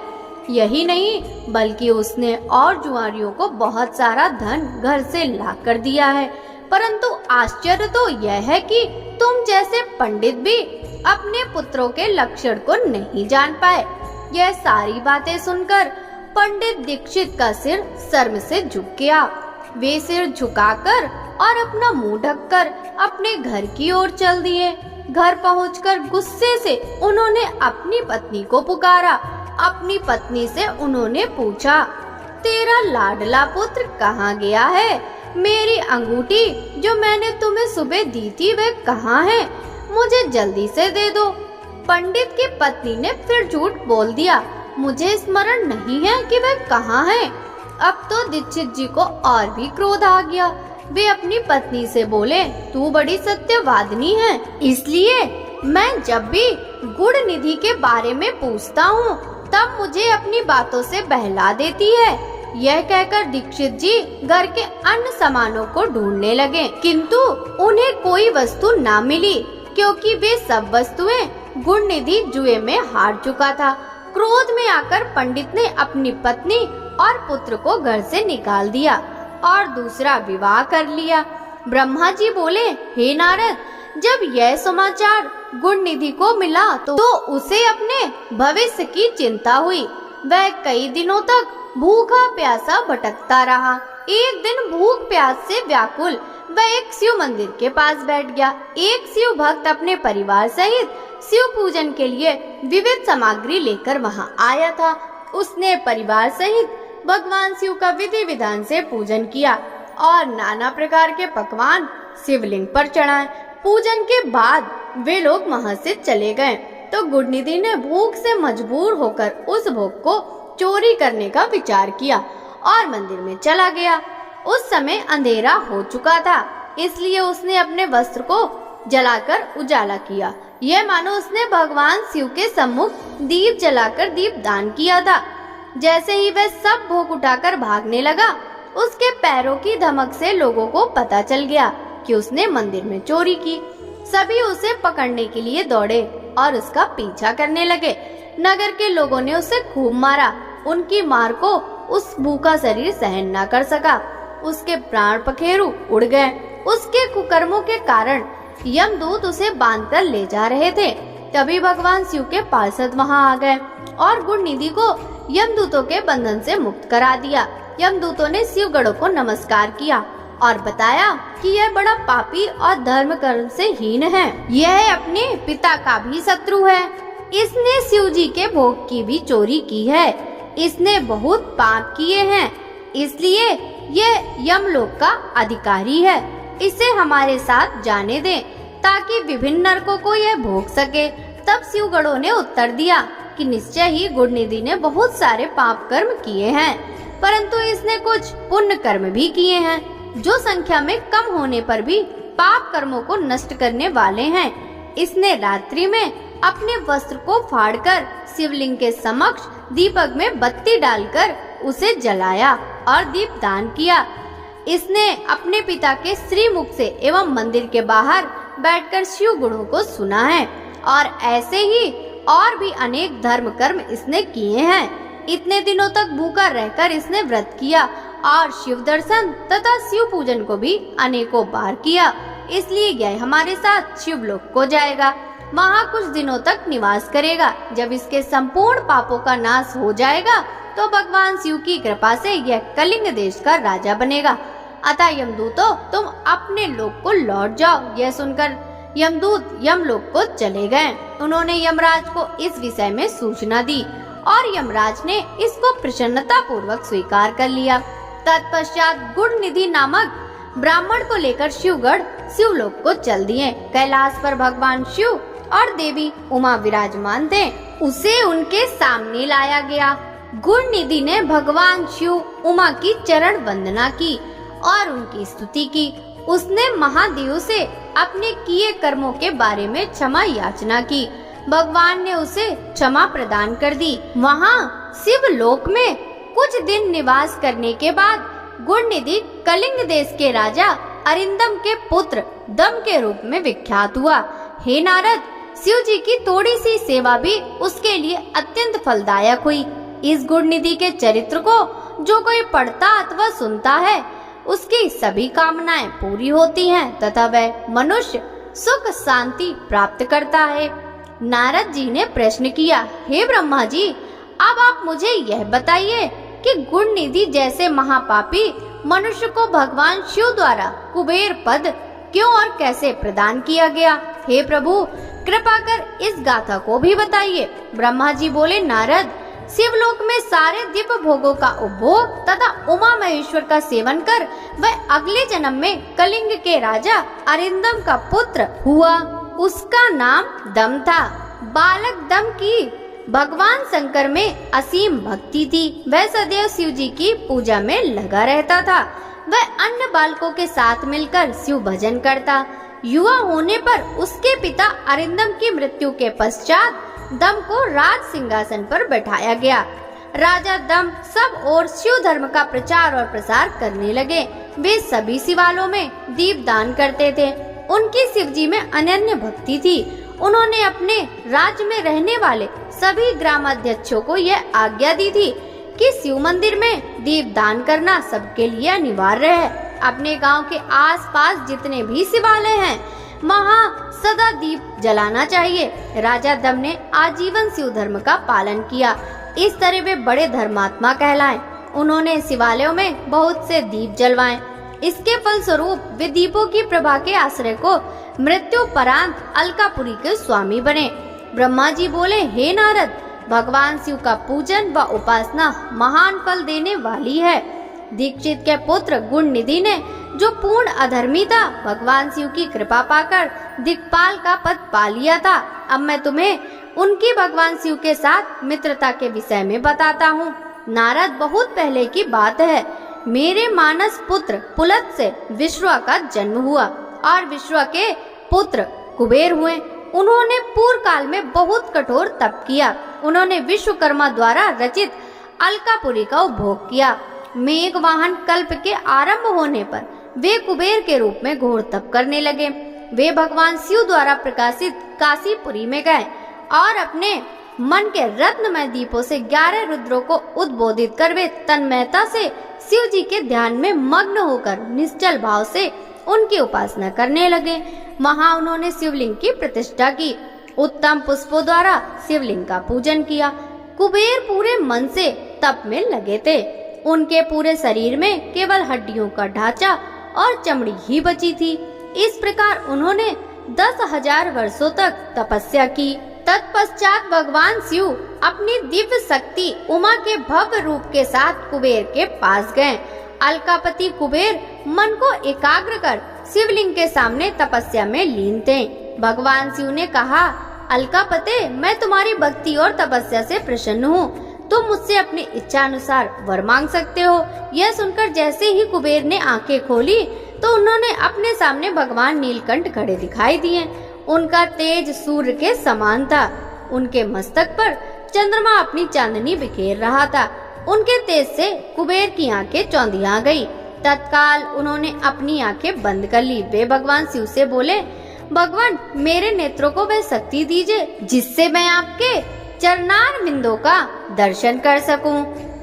यही नहीं बल्कि उसने और जुआरियों को बहुत सारा धन घर से ला कर दिया है। परंतु आश्चर्य तो यह है कि तुम जैसे पंडित भी अपने पुत्रों के लक्षण को नहीं जान पाए। यह सारी बातें सुनकर पंडित दीक्षित का सिर शर्म से झुक गया। वे सिर झुकाकर और अपना मुंह ढककर अपने घर की ओर चल दिए। घर पहुंचकर गुस्से से उन्होंने अपनी पत्नी को पुकारा। अपनी पत्नी से उन्होंने पूछा, तेरा लाडला पुत्र कहाँ गया है? मेरी अंगूठी जो मैंने तुम्हें सुबह दी थी वह कहाँ है? मुझे जल्दी से दे दो। पंडित की पत्नी ने फिर झूठ बोल दिया, मुझे स्मरण नहीं है कि वह कहाँ है। अब तो दीक्षित जी को और भी क्रोध आ गया। वे अपनी पत्नी से बोले, तू बड़ी सत्यवादिनी है, इसलिए मैं जब भी गुड़ निधि के बारे में पूछता हूँ तब मुझे अपनी बातों से बहला देती है। यह कहकर दीक्षित जी घर के अन्य सामानों को ढूंढने लगे, किंतु उन्हें कोई वस्तु ना मिली क्योंकि वे सब वस्तुएं गुड़ निधि जुए में हार चुका था। क्रोध में आकर पंडित ने अपनी पत्नी और पुत्र को घर से निकाल दिया और दूसरा विवाह कर लिया। ब्रह्मा जी बोले, हे नारद, जब यह समाचार गुड़ निधि को मिला तो उसे अपने भविष्य की चिंता हुई। वह कई दिनों तक भूखा प्यासा भटकता रहा। एक दिन भूख प्यास से व्याकुल वह एक शिव मंदिर के पास बैठ गया। एक शिव भक्त अपने परिवार सहित शिव पूजन के लिए विविध सामग्री लेकर वहां आया था। उसने परिवार सहित भगवान शिव का विधि विधान से पूजन किया और नाना प्रकार के पकवान शिवलिंग पर चढ़ाए। पूजन के बाद वे लोग वहां से चले गए तो गुड़ निधि ने भूख से मजबूर होकर उस भोग को चोरी करने का विचार किया और मंदिर में चला गया। उस समय अंधेरा हो चुका था, इसलिए उसने अपने वस्त्र को जलाकर उजाला किया। यह मानो उसने भगवान शिव के सम्मुख दीप जलाकर दीप दान किया था। जैसे ही वह सब भोग उठाकर भागने लगा, उसके पैरों की धमक से लोगों को पता चल गया कि उसने मंदिर में चोरी की। सभी उसे पकड़ने के लिए दौड़े और उसका पीछा करने लगे। नगर के लोगों ने उसे खूब मारा। उनकी मार को उस भूखा शरीर सहन न कर सका। उसके प्राण पखेरु उड़ गए। उसके कुकर्मों के कारण यमदूत उसे बांधकर ले जा रहे थे। तभी भगवान शिव के पार्षद वहां आ गए और गुड़ निधि को यमदूतों के बंधन से मुक्त करा दिया। यमदूतों ने शिवगणों को नमस्कार किया और बताया कि यह बड़ा पापी और धर्म कर्म से हीन है। यह अपने पिता का भी शत्रु है। इसने शिव जी के भोग की भी चोरी की है। इसने बहुत पाप किए हैं, इसलिए यह यमलोक का अधिकारी है। इसे हमारे साथ जाने दें ताकि विभिन्न नरकों को यह भोग सके। तब शिवगणों ने उत्तर दिया कि निश्चय ही गुड़ निधि ने बहुत सारे पाप कर्म किए हैं, परंतु इसने कुछ पुण्य कर्म भी किए हैं जो संख्या में कम होने पर भी पाप कर्मों को नष्ट करने वाले हैं। इसने रात्रि में अपने वस्त्र को फाड़कर शिवलिंग के समक्ष दीपक में बत्ती डालकर उसे जलाया और दीप दान किया। इसने अपने पिता के श्रीमुख से एवं मंदिर के बाहर बैठकर शिव गुणों को सुना है और ऐसे ही और भी अनेक धर्म कर्म इसने किए हैं। इतने दिनों तक भूखा रहकर इसने व्रत किया और शिव दर्शन तथा शिव पूजन को भी अनेकों बार किया। इसलिए यह हमारे साथ शिवलोक को जाएगा, वहाँ कुछ दिनों तक निवास करेगा। जब इसके संपूर्ण पापों का नाश हो जाएगा तो भगवान शिव की कृपा से यह कलिंग देश का राजा बनेगा। अतः यमदूतों, तुम अपने लोक को लौट जाओ। यह सुनकर यमदूत यमलोक को चले गए। उन्होंने यमराज को इस विषय में सूचना दी और यमराज ने इसको प्रसन्नता पूर्वक स्वीकार कर लिया। तत्पश्चात गुड़ निधि नामक ब्राह्मण को लेकर शिवगढ़ शिवलोक को चल दिए। कैलाश पर भगवान शिव और देवी उमा विराजमान थे। उसे उनके सामने लाया गया। गुड़ निधि ने भगवान शिव उमा की चरण वंदना की और उनकी स्तुति की। उसने महादेव से अपने किए कर्मों के बारे में क्षमा याचना की। भगवान ने उसे क्षमा प्रदान कर दी। वहाँ शिवलोक में कुछ दिन निवास करने के बाद गुड़ निधि कलिंग देश के राजा अरिंदम के पुत्र दम के रूप में विख्यात हुआ। हे नारद, शिव जी की थोड़ी सी सेवा भी उसके लिए अत्यंत फलदायक हुई। इस गुण निधि के चरित्र को जो कोई पढ़ता अथवा सुनता है उसकी सभी कामनाएं पूरी होती हैं तथा वह मनुष्य सुख शांति प्राप्त करता है। नारद जी ने प्रश्न किया, हे ब्रह्मा जी, अब आप मुझे यह बताइए कि गुण निधि जैसे महापापी मनुष्य को भगवान शिव द्वारा कुबेर पद क्यों और कैसे प्रदान किया गया? हे प्रभु, कृपा कर इस गाथा को भी बताइए। ब्रह्मा जी बोले, नारद, शिवलोक में सारे दिव्य भोगों का उपभोग तथा उमा महेश्वर का सेवन कर वह अगले जन्म में कलिंग के राजा अरिंदम का पुत्र हुआ। उसका नाम दम था। बालक दम की भगवान शंकर में असीम भक्ति थी। वह सदैव शिव जी की पूजा में लगा रहता था। वह अन्य बालकों के साथ मिलकर शिव भजन करता। युवा होने पर उसके पिता अरिंदम की मृत्यु के पश्चात दम को राज सिंहासन पर बैठाया गया। राजा दम सब ओर शिव धर्म का प्रचार और प्रसार करने लगे। वे सभी शिवालयों में दीप दान करते थे। उनकी शिव जी में अनन्य भक्ति थी। उन्होंने अपने राज्य में रहने वाले सभी ग्रामाध्यक्षों को यह आज्ञा दी थी कि शिव मंदिर में दीप दान करना सबके लिए अनिवार्य है। अपने गांव के आसपास जितने भी शिवालय हैं, वहाँ सदा दीप जलाना चाहिए। राजा दम ने आजीवन शिव धर्म का पालन किया। इस तरह वे बड़े धर्मात्मा कहलाए। उन्होंने शिवालयों में बहुत से दीप जलवाए। इसके फलस्वरूप वे दीपों की प्रभा के आश्रय को मृत्यु परांत अलकापुरी के स्वामी बने। ब्रह्मा जी बोले, हे नारद, भगवान शिव का पूजन व उपासना महान फल देने वाली है। दीक्षित के पुत्र गुण निधि ने, जो पूर्ण अधर्मी था, भगवान शिव की कृपा पाकर दिक्पाल का पद पा लिया था। अब मैं तुम्हें उनकी भगवान शिव के साथ मित्रता के विषय में बताता हूँ। नारद, बहुत पहले की बात है। मेरे मानस पुत्र पुलत से विश्वा का जन्म हुआ और विश्वा के पुत्र कुबेर हुए। उन्होंने पूर्व काल में बहुत कठोर तप किया। उन्होंने विश्वकर्मा द्वारा रचित अलकापुरी का उपभोग किया। मेघ वाहन कल्प के आरंभ होने पर वे कुबेर के रूप में घोर तप करने लगे। वे भगवान शिव द्वारा प्रकाशित काशीपुरी में गए और अपने मन के रत्नमय दीपों से 11 रुद्रों को उद्बोधित कर वे तन्मयता से शिव जी के ध्यान में मग्न होकर निश्चल भाव से उनकी उपासना करने लगे। वहाँ उन्होंने शिवलिंग की प्रतिष्ठा की। उत्तम पुष्पों द्वारा शिवलिंग का पूजन किया। कुबेर पूरे मन से तप में लगे थे। उनके पूरे शरीर में केवल हड्डियों का ढांचा और चमड़ी ही बची थी। इस प्रकार उन्होंने 10,000 वर्षों तक तपस्या की। तत्पश्चात भगवान शिव अपनी दिव्य शक्ति उमा के भव्य रूप के साथ कुबेर के पास गए। अलकापति कुबेर मन को एकाग्र कर शिवलिंग के सामने तपस्या में लीन थे। भगवान शिव ने कहा, अलकापते, मैं तुम्हारी भक्ति और तपस्या से प्रसन्न हूँ। तुम मुझसे अपनी इच्छा अनुसार वर मांग सकते हो। यह सुनकर जैसे ही कुबेर ने आंखें खोली तो उन्होंने अपने सामने भगवान नीलकंठ खड़े दिखाई दिए। उनका तेज सूर्य के समान था। उनके मस्तक पर चंद्रमा अपनी चांदनी बिखेर रहा था। उनके तेज से कुबेर की आंखें चौंधिया गई। तत्काल उन्होंने अपनी आंखें बंद कर ली। वे भगवान शिव से बोले, भगवान, मेरे नेत्रों को वह शक्ति दीजिए जिससे मैं आपके चरणार बिंदों का दर्शन कर सकूं।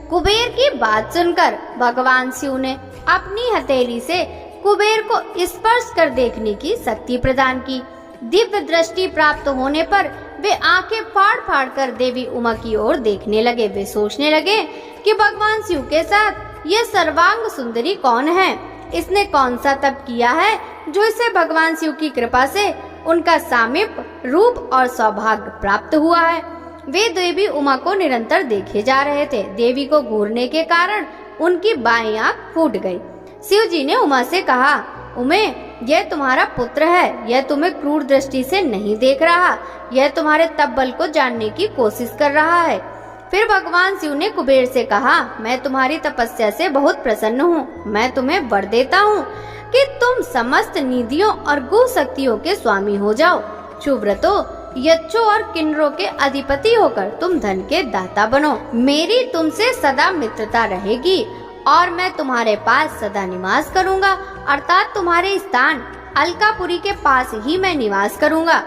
कुबेर की बात सुनकर भगवान शिव ने अपनी हथेली से कुबेर को स्पर्श कर देखने की शक्ति प्रदान की। दिव्य दृष्टि प्राप्त होने पर वे आंखें फाड़ फाड़ कर देवी उमा की ओर देखने लगे। वे सोचने लगे कि भगवान शिव के साथ यह सर्वांग सुंदरी कौन है? इसने कौन सा तप किया है जो इसे भगवान शिव की कृपा से उनका सामीप्य, रूप और सौभाग्य प्राप्त हुआ है। वे देवी उमा को निरंतर देखे जा रहे थे। देवी को घूरने के कारण उनकी बाईं आंख फूट गई। शिव जी ने उमा से कहा, उमे, यह तुम्हारा पुत्र है। यह तुम्हें क्रूर दृष्टि से नहीं देख रहा। यह तुम्हारे तप बल को जानने की कोशिश कर रहा है। फिर भगवान शिव ने कुबेर से कहा, मैं तुम्हारी तपस्या से बहुत प्रसन्न हूँ। मैं तुम्हें वर देता हूँ कि तुम समस्त निधियों और गु शक्तियों के स्वामी हो जाओ। सुव्रतों, यक्षों और किन्नरों के अधिपति होकर तुम धन के दाता बनो। मेरी तुमसे सदा मित्रता रहेगी और मैं तुम्हारे पास सदा निवास करूंगा, अर्थात तुम्हारे स्थान अलकापुरी के पास ही मैं निवास करूंगा।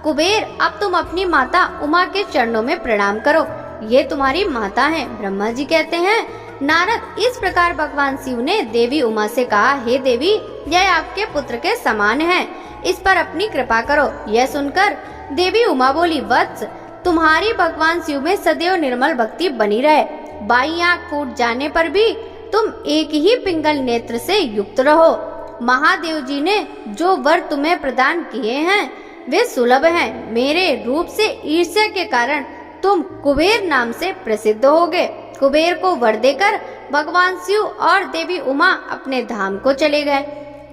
कुबेर, अब तुम अपनी माता उमा के चरणों में प्रणाम करो। ये तुम्हारी माता हैं। ब्रह्मा जी कहते हैं, नारद, इस प्रकार भगवान शिव ने देवी उमा से कहा, हे देवी, यह आपके पुत्र के समान है, इस पर अपनी कृपा करो। यह सुनकर देवी उमा बोली, वत्स, तुम्हारी भगवान शिव में सदैव निर्मल भक्ति बनी रहे। बाई आंख फूट जाने पर भी तुम एक ही पिंगल नेत्र से युक्त रहो। महादेव जी ने जो वर तुम्हें प्रदान किए हैं वे सुलभ हैं। मेरे रूप से ईर्ष्या के कारण तुम कुबेर नाम से प्रसिद्ध होगे। कुबेर को वर देकर भगवान शिव और देवी उमा अपने धाम को चले गए।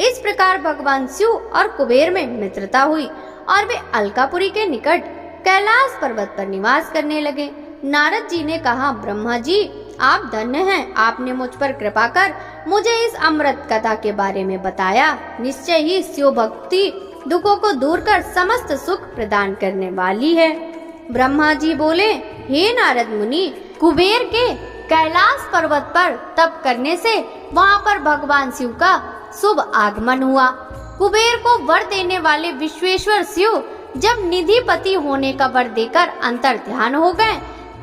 इस प्रकार भगवान शिव और कुबेर में मित्रता हुई और वे अलकापुरी के निकट कैलाश पर्वत पर निवास करने लगे। नारद जी ने कहा, ब्रह्मा जी, आप धन्य हैं, आपने मुझ पर कृपा कर मुझे इस अमृत कथा के बारे में बताया। निश्चय ही शिव भक्ति दुखों को दूर कर समस्त सुख प्रदान करने वाली है। ब्रह्मा जी बोले, हे नारद मुनि, कुबेर के कैलाश पर्वत पर तप करने से वहाँ पर भगवान शिव का शुभ आगमन हुआ। कुबेर को वर देने वाले विश्वेश्वर शिव जब निधिपति होने का वर देकर अंतर ध्यान हो गए,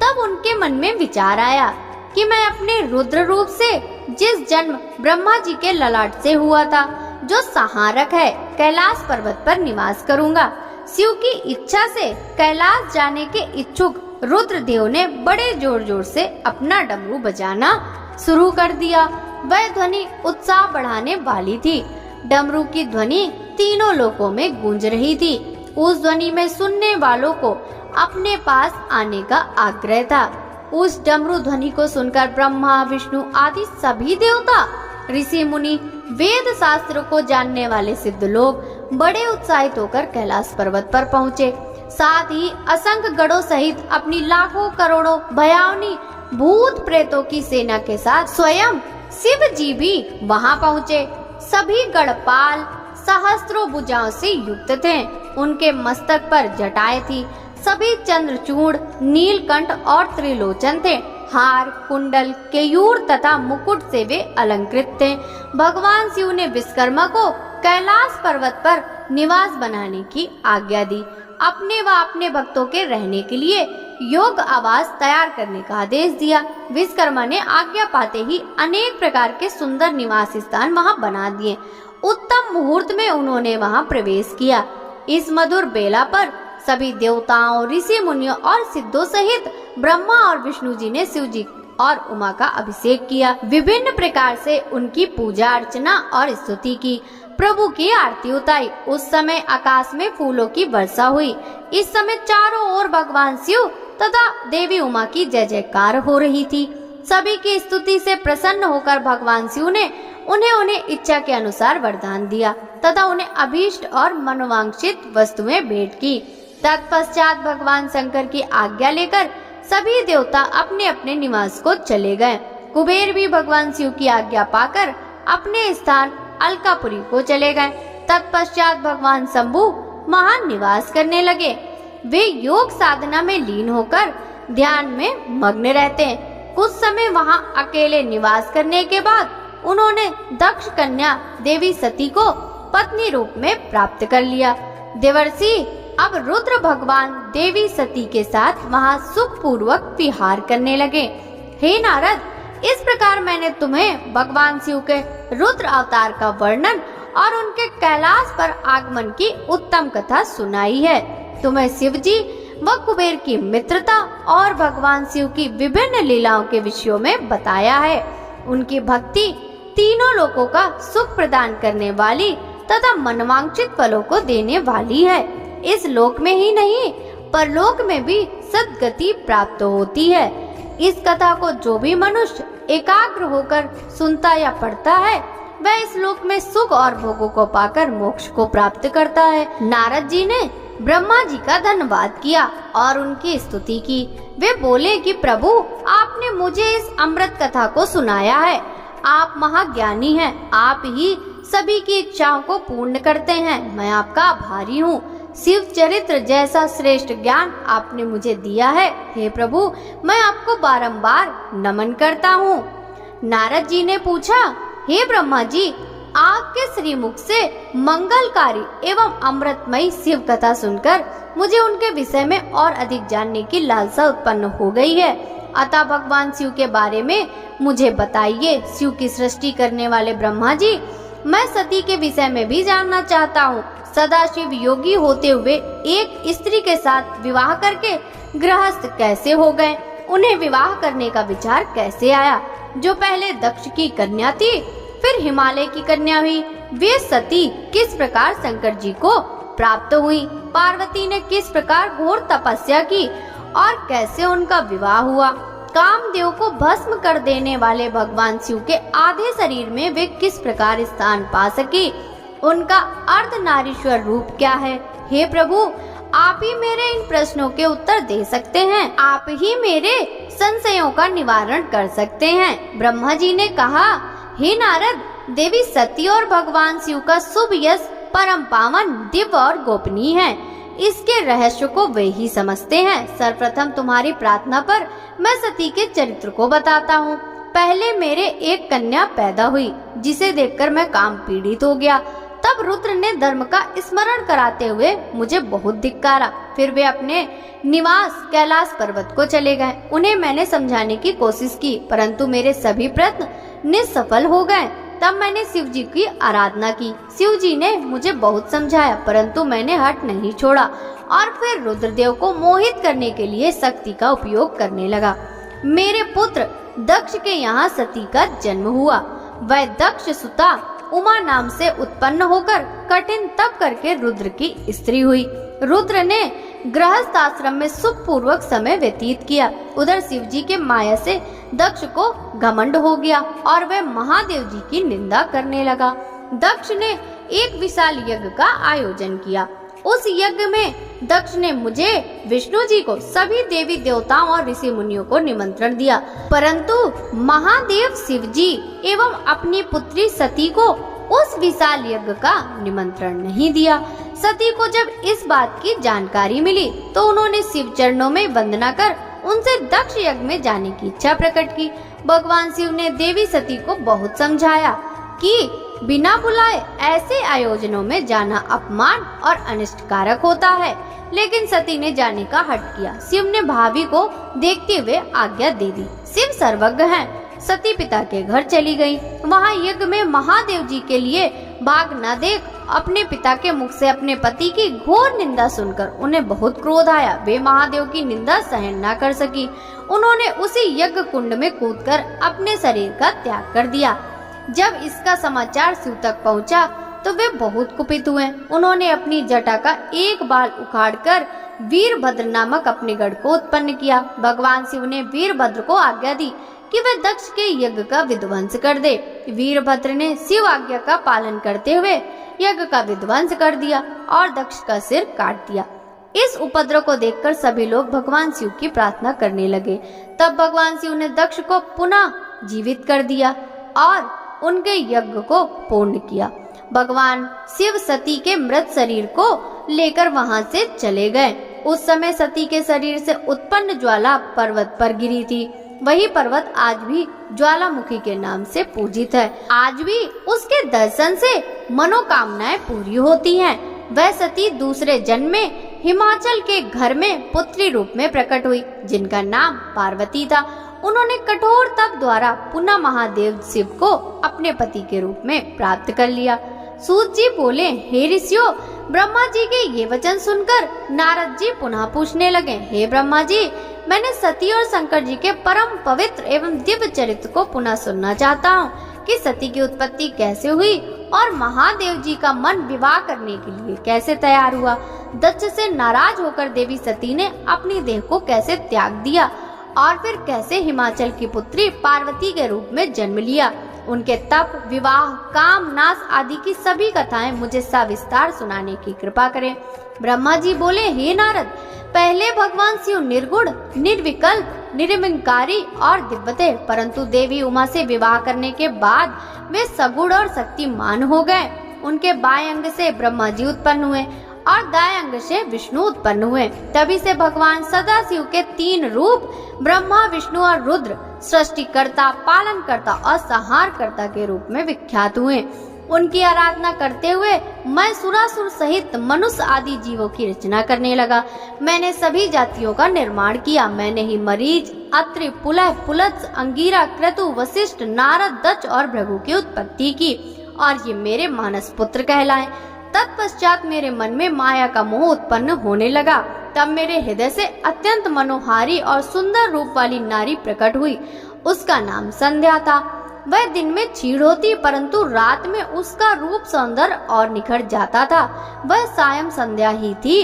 तब उनके मन में विचार आया कि मैं अपने रुद्र रूप से, जिस जन्म ब्रह्मा जी के ललाट से हुआ था, जो संहारक है, कैलाश पर्वत पर निवास करूंगा। शिव की इच्छा से कैलाश जाने के इच्छुक रुद्रदेव ने बड़े जोर जोर से अपना डमरू बजाना शुरू कर दिया। वह ध्वनि उत्साह बढ़ाने वाली थी। डमरू की ध्वनि तीनों लोकों में गूंज रही थी। उस ध्वनि में सुनने वालों को अपने पास आने का आग्रह था। उस डमरू ध्वनि को सुनकर ब्रह्मा, विष्णु आदि सभी देवता, ऋषि मुनि, वेद शास्त्र को जानने वाले सिद्ध लोग बड़े उत्साहित होकर कैलाश पर्वत पर पहुँचे। साथ ही असंख्य गढ़ों सहित अपनी लाखों करोड़ों भयावनी भूत प्रेतों की सेना के साथ स्वयं शिव जी भी वहां पहुँचे। सभी गढ़पाल सहस्त्रों भुजाओं से युक्त थे। उनके मस्तक पर जटाएं थी। सभी चंद्रचूड़, नीलकंठ और त्रिलोचन थे। हार, कुंडल, केयूर तथा मुकुट से वे अलंकृत थे। भगवान शिव ने विश्वकर्मा को कैलाश पर्वत पर निवास बनाने की आज्ञा दी। अपने व अपने भक्तों के रहने के लिए योग्य आवास तैयार करने का आदेश दिया। विश्वकर्मा ने आज्ञा पाते ही अनेक प्रकार के सुंदर निवास स्थान वहां बना दिए। उत्तम मुहूर्त में उन्होंने वहां प्रवेश किया। इस मधुर बेला पर सभी देवताओं, ऋषि मुनियों और सिद्धों सहित ब्रह्मा और विष्णु जी ने शिव जी और उमा का अभिषेक किया। विभिन्न प्रकार से उनकी पूजा अर्चना और स्तुति की। प्रभु की आरती उतारी। उस समय आकाश में फूलों की वर्षा हुई। इस समय चारों ओर भगवान शिव तथा देवी उमा की जय जयकार हो रही थी। सभी की स्तुति से प्रसन्न होकर भगवान शिव ने उन्हें इच्छा के अनुसार वरदान दिया तथा उन्हें अभीष्ट और मनोवांछित वस्तुएं भेंट की। तत्पश्चात भगवान शंकर की आज्ञा लेकर सभी देवता अपने अपने निवास को चले गए। कुबेर भी भगवान शिव की आज्ञा पाकर अपने स्थान अलकापुरी को चले गए। तत्पश्चात भगवान शंभु महान निवास करने लगे। वे योग साधना में लीन होकर ध्यान में मग्न रहते हैं। कुछ समय वहां अकेले निवास करने के बाद उन्होंने दक्ष कन्या देवी सती को पत्नी रूप में प्राप्त कर लिया। देवर्षि अब रुद्र भगवान देवी सती के साथ वहां सुख पूर्वक विहार करने लगे। हे नारद, इस प्रकार मैंने तुम्हें भगवान शिव के रुद्र अवतार का वर्णन और उनके कैलाश पर आगमन की उत्तम कथा सुनाई है। तुम्हें शिव जी व कुबेर की मित्रता और भगवान शिव की विभिन्न लीलाओं के विषयों में बताया है। उनकी भक्ति तीनों लोकों का सुख प्रदान करने वाली तथा मनवांछित फलों को देने वाली है। इस लोक में ही नहीं, परलोक में भी सद्गति प्राप्त होती है। इस कथा को जो भी मनुष्य एकाग्र होकर सुनता या पढ़ता है, वह इस लोक में सुख और भोगों को पाकर मोक्ष को प्राप्त करता है। नारद जी ने ब्रह्मा जी का धन्यवाद किया और उनकी स्तुति की। वे बोले कि प्रभु, आपने मुझे इस अमृत कथा को सुनाया है। आप महाज्ञानी हैं। आप ही सभी की इच्छाओं को पूर्ण करते हैं। मैं आपका आभारी हूँ। शिव चरित्र जैसा श्रेष्ठ ज्ञान आपने मुझे दिया है। हे प्रभु, मैं आपको बारंबार नमन करता हूँ। नारद जी ने पूछा, हे ब्रह्मा जी, आपके श्रीमुख से मंगलकारी एवं अमृतमयी शिव कथा सुनकर मुझे उनके विषय में और अधिक जानने की लालसा उत्पन्न हो गई है। अतः भगवान शिव के बारे में मुझे बताइए। शिव की सृष्टि करने वाले ब्रह्मा जी, मैं सती के विषय में भी जानना चाहता हूँ। सदाशिव योगी होते हुए एक स्त्री के साथ विवाह करके गृहस्थ कैसे हो गए? उन्हें विवाह करने का विचार कैसे आया? जो पहले दक्ष की कन्या थी फिर हिमालय की कन्या हुई, वे सती किस प्रकार शंकर जी को प्राप्त हुई? पार्वती ने किस प्रकार घोर तपस्या की और कैसे उनका विवाह हुआ? कामदेव को भस्म कर देने वाले भगवान शिव के आधे शरीर में वे किस प्रकार स्थान पा सकी? उनका अर्धनारीश्वर रूप क्या है? हे प्रभु, आप ही मेरे इन प्रश्नों के उत्तर दे सकते हैं। आप ही मेरे संशयों का निवारण कर सकते हैं। ब्रह्मा जी ने कहा, हे नारद, देवी सती और भगवान शिव का शुभ यश परम पावन, दिव्य और गोपनीय है। इसके रहस्य को वे ही समझते हैं। सर्वप्रथम तुम्हारी प्रार्थना पर मैं सती के चरित्र को बताता हूँ। पहले मेरे एक कन्या पैदा हुई, जिसे देखकर मैं काम पीड़ित हो गया। तब रुद्र ने धर्म का स्मरण कराते हुए मुझे बहुत धिक्कारा। फिर वे अपने निवास कैलाश पर्वत को चले गए। उन्हें मैंने समझाने की कोशिश की, परंतु मेरे सभी प्रयत्न निष्सफल हो गए। तब मैंने शिव जी की आराधना की। शिव जी ने मुझे बहुत समझाया, परंतु मैंने हट नहीं छोड़ा और फिर रुद्रदेव को मोहित करने के लिए शक्ति का उपयोग करने लगा। मेरे पुत्र दक्ष के यहाँ सती का जन्म हुआ। वह दक्ष सुता उमा नाम से उत्पन्न होकर कठिन तप करके रुद्र की स्त्री हुई। रुद्र ने गृहस्थ आश्रम में सुखपूर्वक समय व्यतीत किया। उधर शिव जी के माया से दक्ष को घमंड हो गया और वह महादेव जी की निंदा करने लगा। दक्ष ने एक विशाल यज्ञ का आयोजन किया। उस यज्ञ में दक्ष ने मुझे, विष्णु जी को, सभी देवी देवताओं और ऋषि मुनियों को निमंत्रण दिया, परंतु महादेव शिव जी एवं अपनी पुत्री सती को उस विशाल यज्ञ का निमंत्रण नहीं दिया। सती को जब इस बात की जानकारी मिली तो उन्होंने शिव चरणों में वंदना कर उनसे दक्ष यज्ञ में जाने की इच्छा प्रकट की। भगवान शिव ने देवी सती को बहुत समझाया कि बिना बुलाए ऐसे आयोजनों में जाना अपमान और अनिष्टकारक होता है, लेकिन सती ने जाने का हठ किया। शिव ने भाभी को देखते हुए आज्ञा दे दी। शिव सर्वज्ञ हैं। सती पिता के घर चली गई। वहाँ यज्ञ में महादेव जी के लिए भाग न देख अपने पिता के मुख से अपने पति की घोर निंदा सुनकर उन्हें बहुत क्रोध आया। वे महादेव की निंदा सहन न कर सकी। उन्होंने उसी यज्ञ कुंड में कूदकर अपने शरीर का त्याग कर दिया। जब इसका समाचार शिव तक पहुंचा तो वे बहुत कुपित हुए। उन्होंने अपनी जटा का एक बाल उखाड़कर वीरभद्र नामक अपने गढ़ को उत्पन्न किया। भगवान शिव ने वीरभद्र को आज्ञा दी कि वे दक्ष के यज्ञ का विध्वंस कर दे। वीरभद्र ने शिव आज्ञा का पालन करते हुए यज्ञ का विध्वंस कर दिया और दक्ष का सिर काट दिया। इस उपद्रव को देखकर सभी लोग भगवान शिव की प्रार्थना करने लगे। तब भगवान शिव ने दक्ष को पुनः जीवित कर दिया और उनके यज्ञ को पूर्ण किया। भगवान शिव सती के मृत शरीर को लेकर वहां से चले गए। उस समय सती के शरीर से उत्पन्न ज्वाला पर्वत पर गिरी थी। वही पर्वत आज भी ज्वालामुखी के नाम से पूजित है। आज भी उसके दर्शन से मनोकामनाएं पूरी होती हैं। वह सती दूसरे जन्म में हिमाचल के घर में पुत्री रूप में प्रकट हुई, जिनका नाम पार्वती था। उन्होंने कठोर तप द्वारा पुनः महादेव शिव को अपने पति के रूप में प्राप्त कर लिया। सूत जी बोले, हे ऋषियों, ब्रह्मा जी के ये वचन सुनकर नारद जी पुनः पूछने लगे, हे ब्रह्मा जी, मैंने सती और शंकर जी के परम पवित्र एवं दिव्य चरित्र को पुनः सुनना चाहता हूँ कि सती की उत्पत्ति कैसे हुई और महादेव जी का मन विवाह करने के लिए कैसे तैयार हुआ। दक्ष से नाराज होकर देवी सती ने अपनी देह को कैसे त्याग दिया और फिर कैसे हिमाचल की पुत्री पार्वती के रूप में जन्म लिया। उनके तप, विवाह, काम, नाश आदि की सभी कथाएं मुझे सविस्तार सुनाने की कृपा करें। ब्रह्मा जी बोले, हे नारद, पहले भगवान शिव निर्गुण, निर्विकल्प, निर्विकारी और दिव्य थे, परंतु देवी उमा से विवाह करने के बाद वे सगुण और शक्तिमान हो गए। उनके बाएं अंग से ब्रह्मा जी उत्पन्न हुए और दाएं अंग से विष्णु उत्पन्न हुए। तभी से भगवान सदाशिव के तीन रूप ब्रह्मा, विष्णु और रुद्र सृष्टिकर्ता, पालनकर्ता और संहारकर्ता के रूप में विख्यात हुए। उनकी आराधना करते हुए मैं सुरासुर सहित मनुष्य आदि जीवों की रचना करने लगा। मैंने सभी जातियों का निर्माण किया। मैंने ही मरीच, अत्रि, पुलह, पुलत्स, अंगीरा, क्रतु, वशिष्ठ, नारद, दक्ष और भृगु की उत्पत्ति की और ये मेरे मानस पुत्र कहलाए। तत्पश्चात मेरे मन में माया का मोह उत्पन्न होने लगा। तब मेरे हृदय से अत्यंत मनोहारी और सुंदर रूप वाली नारी प्रकट हुई। उसका नाम संध्या था। वह दिन में क्षीण होती, परंतु रात में उसका रूप सौंदर्य और निखर जाता था। वह सायं संध्या ही थी।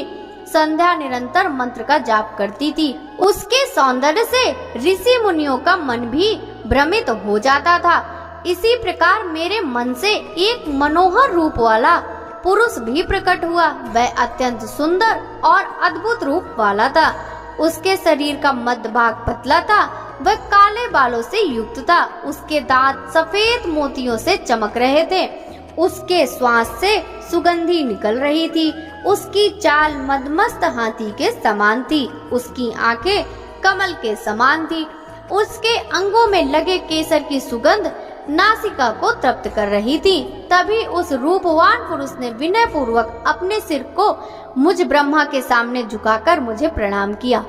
संध्या निरंतर मंत्र का जाप करती थी। उसके सौंदर्य से ऋषि मुनियों का मन भी भ्रमित हो जाता था। इसी प्रकार मेरे मन से एक मनोहर रूप वाला पुरुष भी प्रकट हुआ। वह अत्यंत सुंदर और अद्भुत रूप वाला था। उसके शरीर का मध्य भाग पतला था। वह काले बालों से युक्त था। उसके दांत सफेद मोतियों से चमक रहे थे। उसके श्वास से सुगंधी निकल रही थी। उसकी चाल मदमस्त हाथी के समान थी। उसकी आंखें कमल के समान थी। उसके अंगों में लगे केसर की सुगंध नासिका को तृप्त कर रही थी। तभी उस रूपवान पुरुष ने विनय पूर्वक अपने सिर को मुझ ब्रह्मा के सामने झुकाकर मुझे प्रणाम किया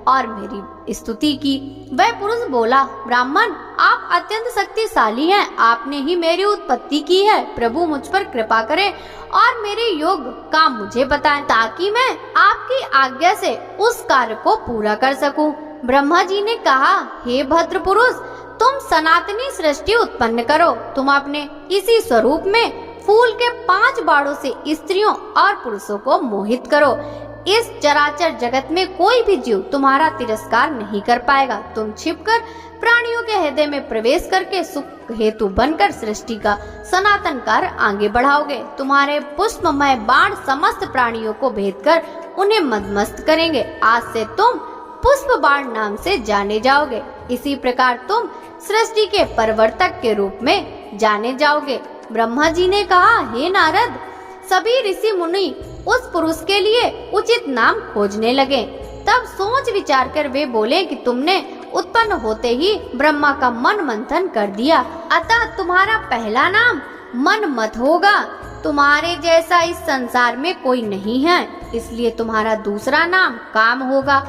और मेरी स्तुति की। वह पुरुष बोला, ब्राह्मण, आप अत्यंत शक्तिशाली हैं। आपने ही मेरी उत्पत्ति की है। प्रभु मुझ पर कृपा करें और मेरे योग काम मुझे बताएं, ताकि मैं आपकी आज्ञा से उस कार्य को पूरा कर सकूं। ब्रह्मा जी ने कहा, हे भद्र पुरुष, तुम सनातनी सृष्टि उत्पन्न करो। तुम अपने इसी स्वरूप में फूल के 5 बाणों से स्त्रियों और पुरुषों को मोहित करो। इस चराचर जगत में कोई भी जीव तुम्हारा तिरस्कार नहीं कर पाएगा। तुम छिपकर प्राणियों के हृदय में प्रवेश करके सुख हेतु बनकर सृष्टि का सनातन कार्य आगे बढ़ाओगे। तुम्हारे पुष्पमय बाण समस्त प्राणियों को भेद कर उन्हें मदमस्त करेंगे। आज से तुम पुष्प बाण नाम से जाने जाओगे। इसी प्रकार तुम सृष्टि के परिवर्तक के रूप में जाने जाओगे। ब्रह्मा जी ने कहा, हे नारद, सभी ऋषि मुनि उस पुरुष के लिए उचित नाम खोजने लगे। तब सोच विचार कर वे बोले कि तुमने उत्पन्न होते ही ब्रह्मा का मन मंथन कर दिया, अतः तुम्हारा पहला नाम मनमत होगा। तुम्हारे जैसा इस संसार में कोई नहीं है, इसलिए तुम्हारा दूसरा नाम काम होगा,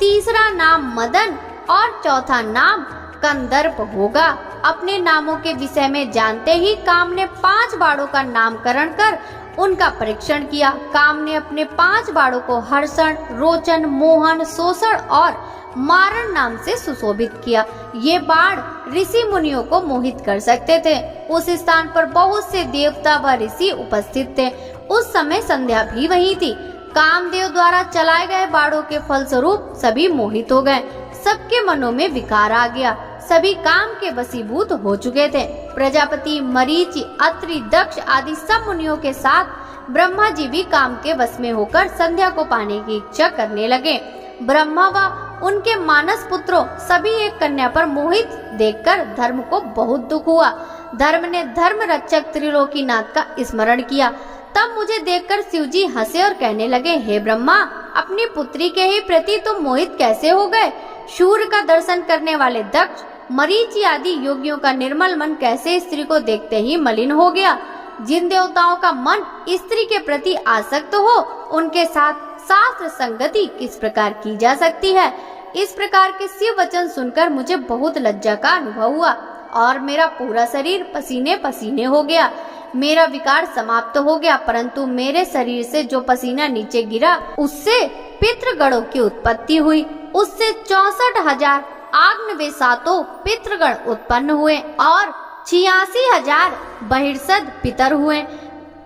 तीसरा नाम मदन और चौथा नाम कंदर्प होगा। अपने नामों के विषय में जानते ही काम ने 5 बाणों का नामकरण कर उनका परीक्षण किया। काम ने अपने 5 बाणों को हर्षण, रोचन, मोहन, शोषण और मारण नाम से सुशोभित किया। ये बाण ऋषि मुनियों को मोहित कर सकते थे। उस स्थान पर बहुत से देवता व ऋषि उपस्थित थे। उस समय संध्या भी वही थी। कामदेव द्वारा चलाए गए बाणों के फलस्वरूप सभी मोहित हो गए। सबके मनों में विकार आ गया। सभी काम के वशीभूत हो चुके थे। प्रजापति, मरीचि, अत्रि, दक्ष आदि सब मुनियों के साथ ब्रह्मा जी भी काम के वश में होकर संध्या को पाने की इच्छा करने लगे। ब्रह्मा व उनके मानस पुत्रों सभी एक कन्या पर मोहित देखकर धर्म को बहुत दुख हुआ। धर्म ने धर्म रक्षक त्रिलोकीनाथ का स्मरण किया। तब मुझे देखकर शिवजी हंसे और कहने लगे, हे ब्रह्मा, अपनी पुत्री के ही प्रति तुम मोहित कैसे हो गए? सूर्य का दर्शन करने वाले दक्ष, मरीचि आदि योगियों का निर्मल मन कैसे स्त्री को देखते ही मलिन हो गया? जिन देवताओं का मन स्त्री के प्रति आसक्त हो, उनके साथ शास्त्र संगति किस प्रकार की जा सकती है? इस प्रकार के शिव वचन सुनकर मुझे बहुत लज्जा का अनुभव हुआ और मेरा पूरा शरीर पसीने पसीने हो गया। मेरा विकार समाप्त हो गया, परंतु मेरे शरीर से जो पसीना नीचे गिरा, उससे पितृगणों की उत्पत्ति हुई। उससे 64,000 आग्नवेशातो पितृगण उत्पन्न हुए और 86,000 बहिर्षद पितर हुए।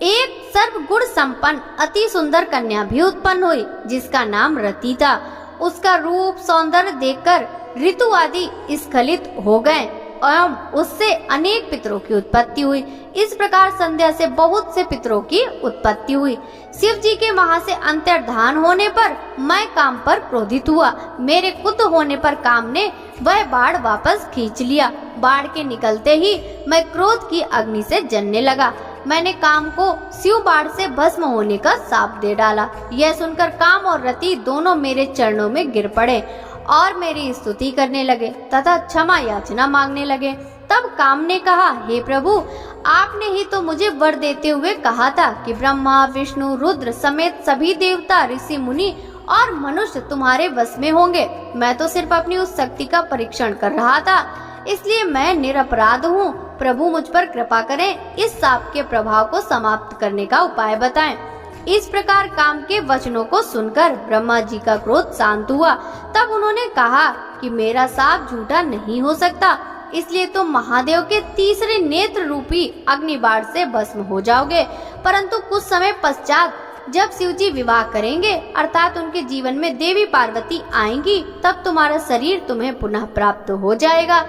एक सर्वगुण संपन्न अति सुंदर कन्या भी उत्पन्न हुई, जिसका नाम रति था। उसका रूप सौंदर्य देखकर ऋतु आदि स्खलित हो गए एवं उससे अनेक पितरों की उत्पत्ति हुई। इस प्रकार संध्या से बहुत से पितरों की उत्पत्ति हुई। शिव जी के वहां से अंतर्धान होने पर मैं काम पर क्रोधित हुआ। मेरे क्रुद्ध होने पर काम ने वह बाण वापस खींच लिया। बाण के निकलते ही मैं क्रोध की अग्नि से जलने लगा। मैंने काम को शिव बाण से भस्म होने का शाप दे डाला। यह सुनकर काम और रति दोनों मेरे चरणों में गिर पड़े और मेरी स्तुति करने लगे तथा क्षमा याचना मांगने लगे। तब काम ने कहा, हे प्रभु, आपने ही तो मुझे वर देते हुए कहा था कि ब्रह्मा, विष्णु, रुद्र समेत सभी देवता, ऋषि, मुनि और मनुष्य तुम्हारे वश में होंगे। मैं तो सिर्फ अपनी उस शक्ति का परीक्षण कर रहा था, इसलिए मैं निरपराध हूँ। प्रभु मुझ पर कृपा करें, इस शाप के प्रभाव को समाप्त करने का उपाय बताएं। इस प्रकार काम के वचनों को सुनकर ब्रह्मा जी का क्रोध शांत हुआ। तब उन्होंने कहा कि मेरा शाप झूठा नहीं हो सकता, इसलिए तुम महादेव के तीसरे नेत्र रूपी अग्निबाण से भस्म हो जाओगे। परंतु कुछ समय पश्चात जब शिव जी विवाह करेंगे, अर्थात उनके जीवन में देवी पार्वती आएंगी, तब तुम्हारा शरीर तुम्हें पुनः प्राप्त हो जाएगा।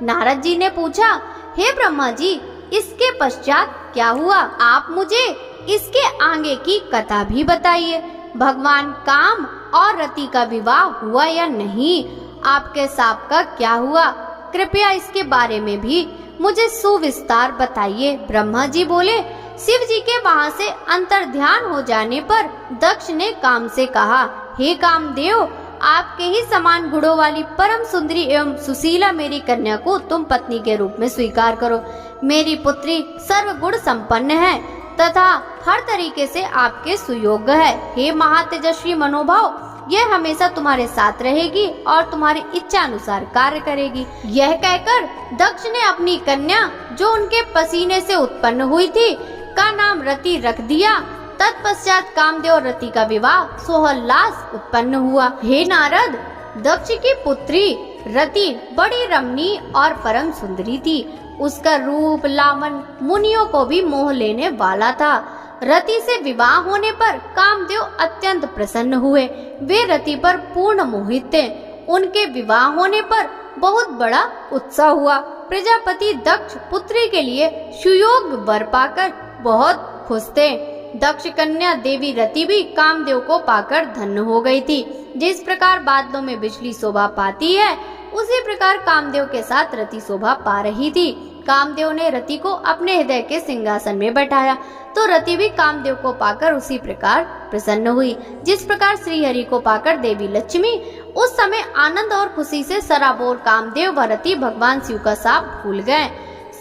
नारद जी ने पूछा, हे ब्रह्मा जी, इसके पश्चात क्या हुआ? आप मुझे इसके आगे की कथा भी बताइए। भगवान काम और रति का विवाह हुआ या नहीं? आपके शाप का क्या हुआ? कृपया इसके बारे में भी मुझे सुविस्तार बताइए। ब्रह्मा जी बोले, शिव जी के वहां से अंतर्ध्यान हो जाने पर दक्ष ने काम से कहा, हे कामदेव, आपके ही समान गुणों वाली परम सुंदरी एवं सुशीला मेरी कन्या को तुम पत्नी के रूप में स्वीकार करो। मेरी पुत्री सर्वगुण संपन्न है तथा हर तरीके से आपके सुयोग्य है। हे महातेजस्वी मनोभाव, यह हमेशा तुम्हारे साथ रहेगी और तुम्हारी इच्छा अनुसार कार्य करेगी। यह कहकर दक्ष ने अपनी कन्या, जो उनके पसीने से उत्पन्न हुई थी, का नाम रति रख दिया। तत्पश्चात कामदेव और रति का विवाह सोहल्लास उत्पन्न हुआ। हे नारद, दक्ष की पुत्री रति बड़ी रमणीय और परम सुंदरी थी। उसका रूप लावण्य मुनियों को भी मोह लेने वाला था। रति से विवाह होने पर कामदेव अत्यंत प्रसन्न हुए। वे रति पर पूर्ण मोहित थे। उनके विवाह होने पर बहुत बड़ा उत्साह हुआ। प्रजापति दक्ष पुत्री के लिए सुयोग्य वर पाकर बहुत खुश थे। दक्ष कन्या देवी रति भी कामदेव को पाकर धन्य हो गई थी। जिस प्रकार बादलों में बिजली शोभा पाती है, उसी प्रकार कामदेव के साथ रति शोभा पा रही थी। कामदेव ने रति को अपने हृदय के सिंहासन में बैठाया, तो रति भी कामदेव को पाकर उसी प्रकार प्रसन्न हुई, जिस प्रकार श्रीहरि को पाकर देवी लक्ष्मी। उस समय आनंद और खुशी से सराबोर कामदेव व रति भगवान शिव का शाप भूल गए।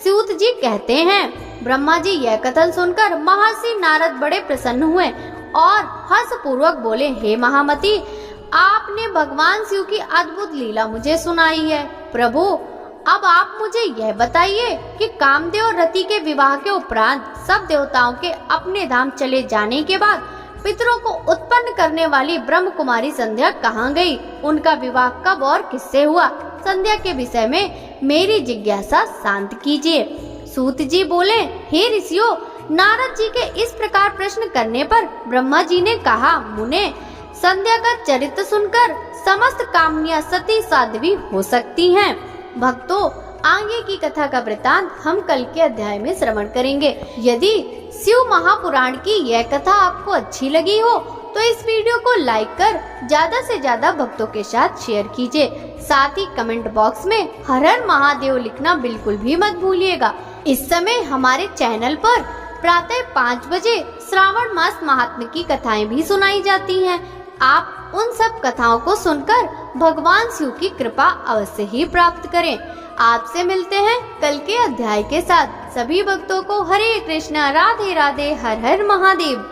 सूत जी कहते हैं, ब्रह्मा जी यह कथन सुनकर महर्षि नारद बड़े प्रसन्न हुए और हर्ष पूर्वक बोले, हे महामती, आपने भगवान शिव की अद्भुत लीला मुझे सुनाई है। प्रभु, अब आप मुझे यह बताइए कि कामदेव और रति के विवाह के उपरांत सब देवताओं के अपने धाम चले जाने के बाद पितरों को उत्पन्न करने वाली ब्रह्म कुमारी संध्या कहाँ गई? उनका विवाह कब और किससे हुआ? संध्या के विषय में मेरी जिज्ञासा शांत कीजिए। सूत जी बोले, हे ऋषियों, नारद जी के इस प्रकार प्रश्न करने पर ब्रह्मा जी ने कहा, मुने, संध्या का चरित्र सुनकर समस्त कामनियां सती साध्वी हो सकती हैं। भक्तों, आगे की कथा का वृतांत हम कल के अध्याय में श्रवण करेंगे। यदि शिव महापुराण की यह कथा आपको अच्छी लगी हो तो इस वीडियो को लाइक कर ज्यादा से ज्यादा भक्तों के साथ शेयर कीजिए। साथ ही कमेंट बॉक्स में हर हर महादेव लिखना बिल्कुल भी मत भूलिएगा। इस समय हमारे चैनल पर प्रातः 5 बजे श्रावण मास महात्म्य की कथाएं भी सुनाई जाती हैं। आप उन सब कथाओं को सुनकर भगवान शिव की कृपा अवश्य ही प्राप्त करें। आपसे मिलते हैं कल के अध्याय के साथ। सभी भक्तों को हरे कृष्णा, राधे राधे, हर हर महादेव।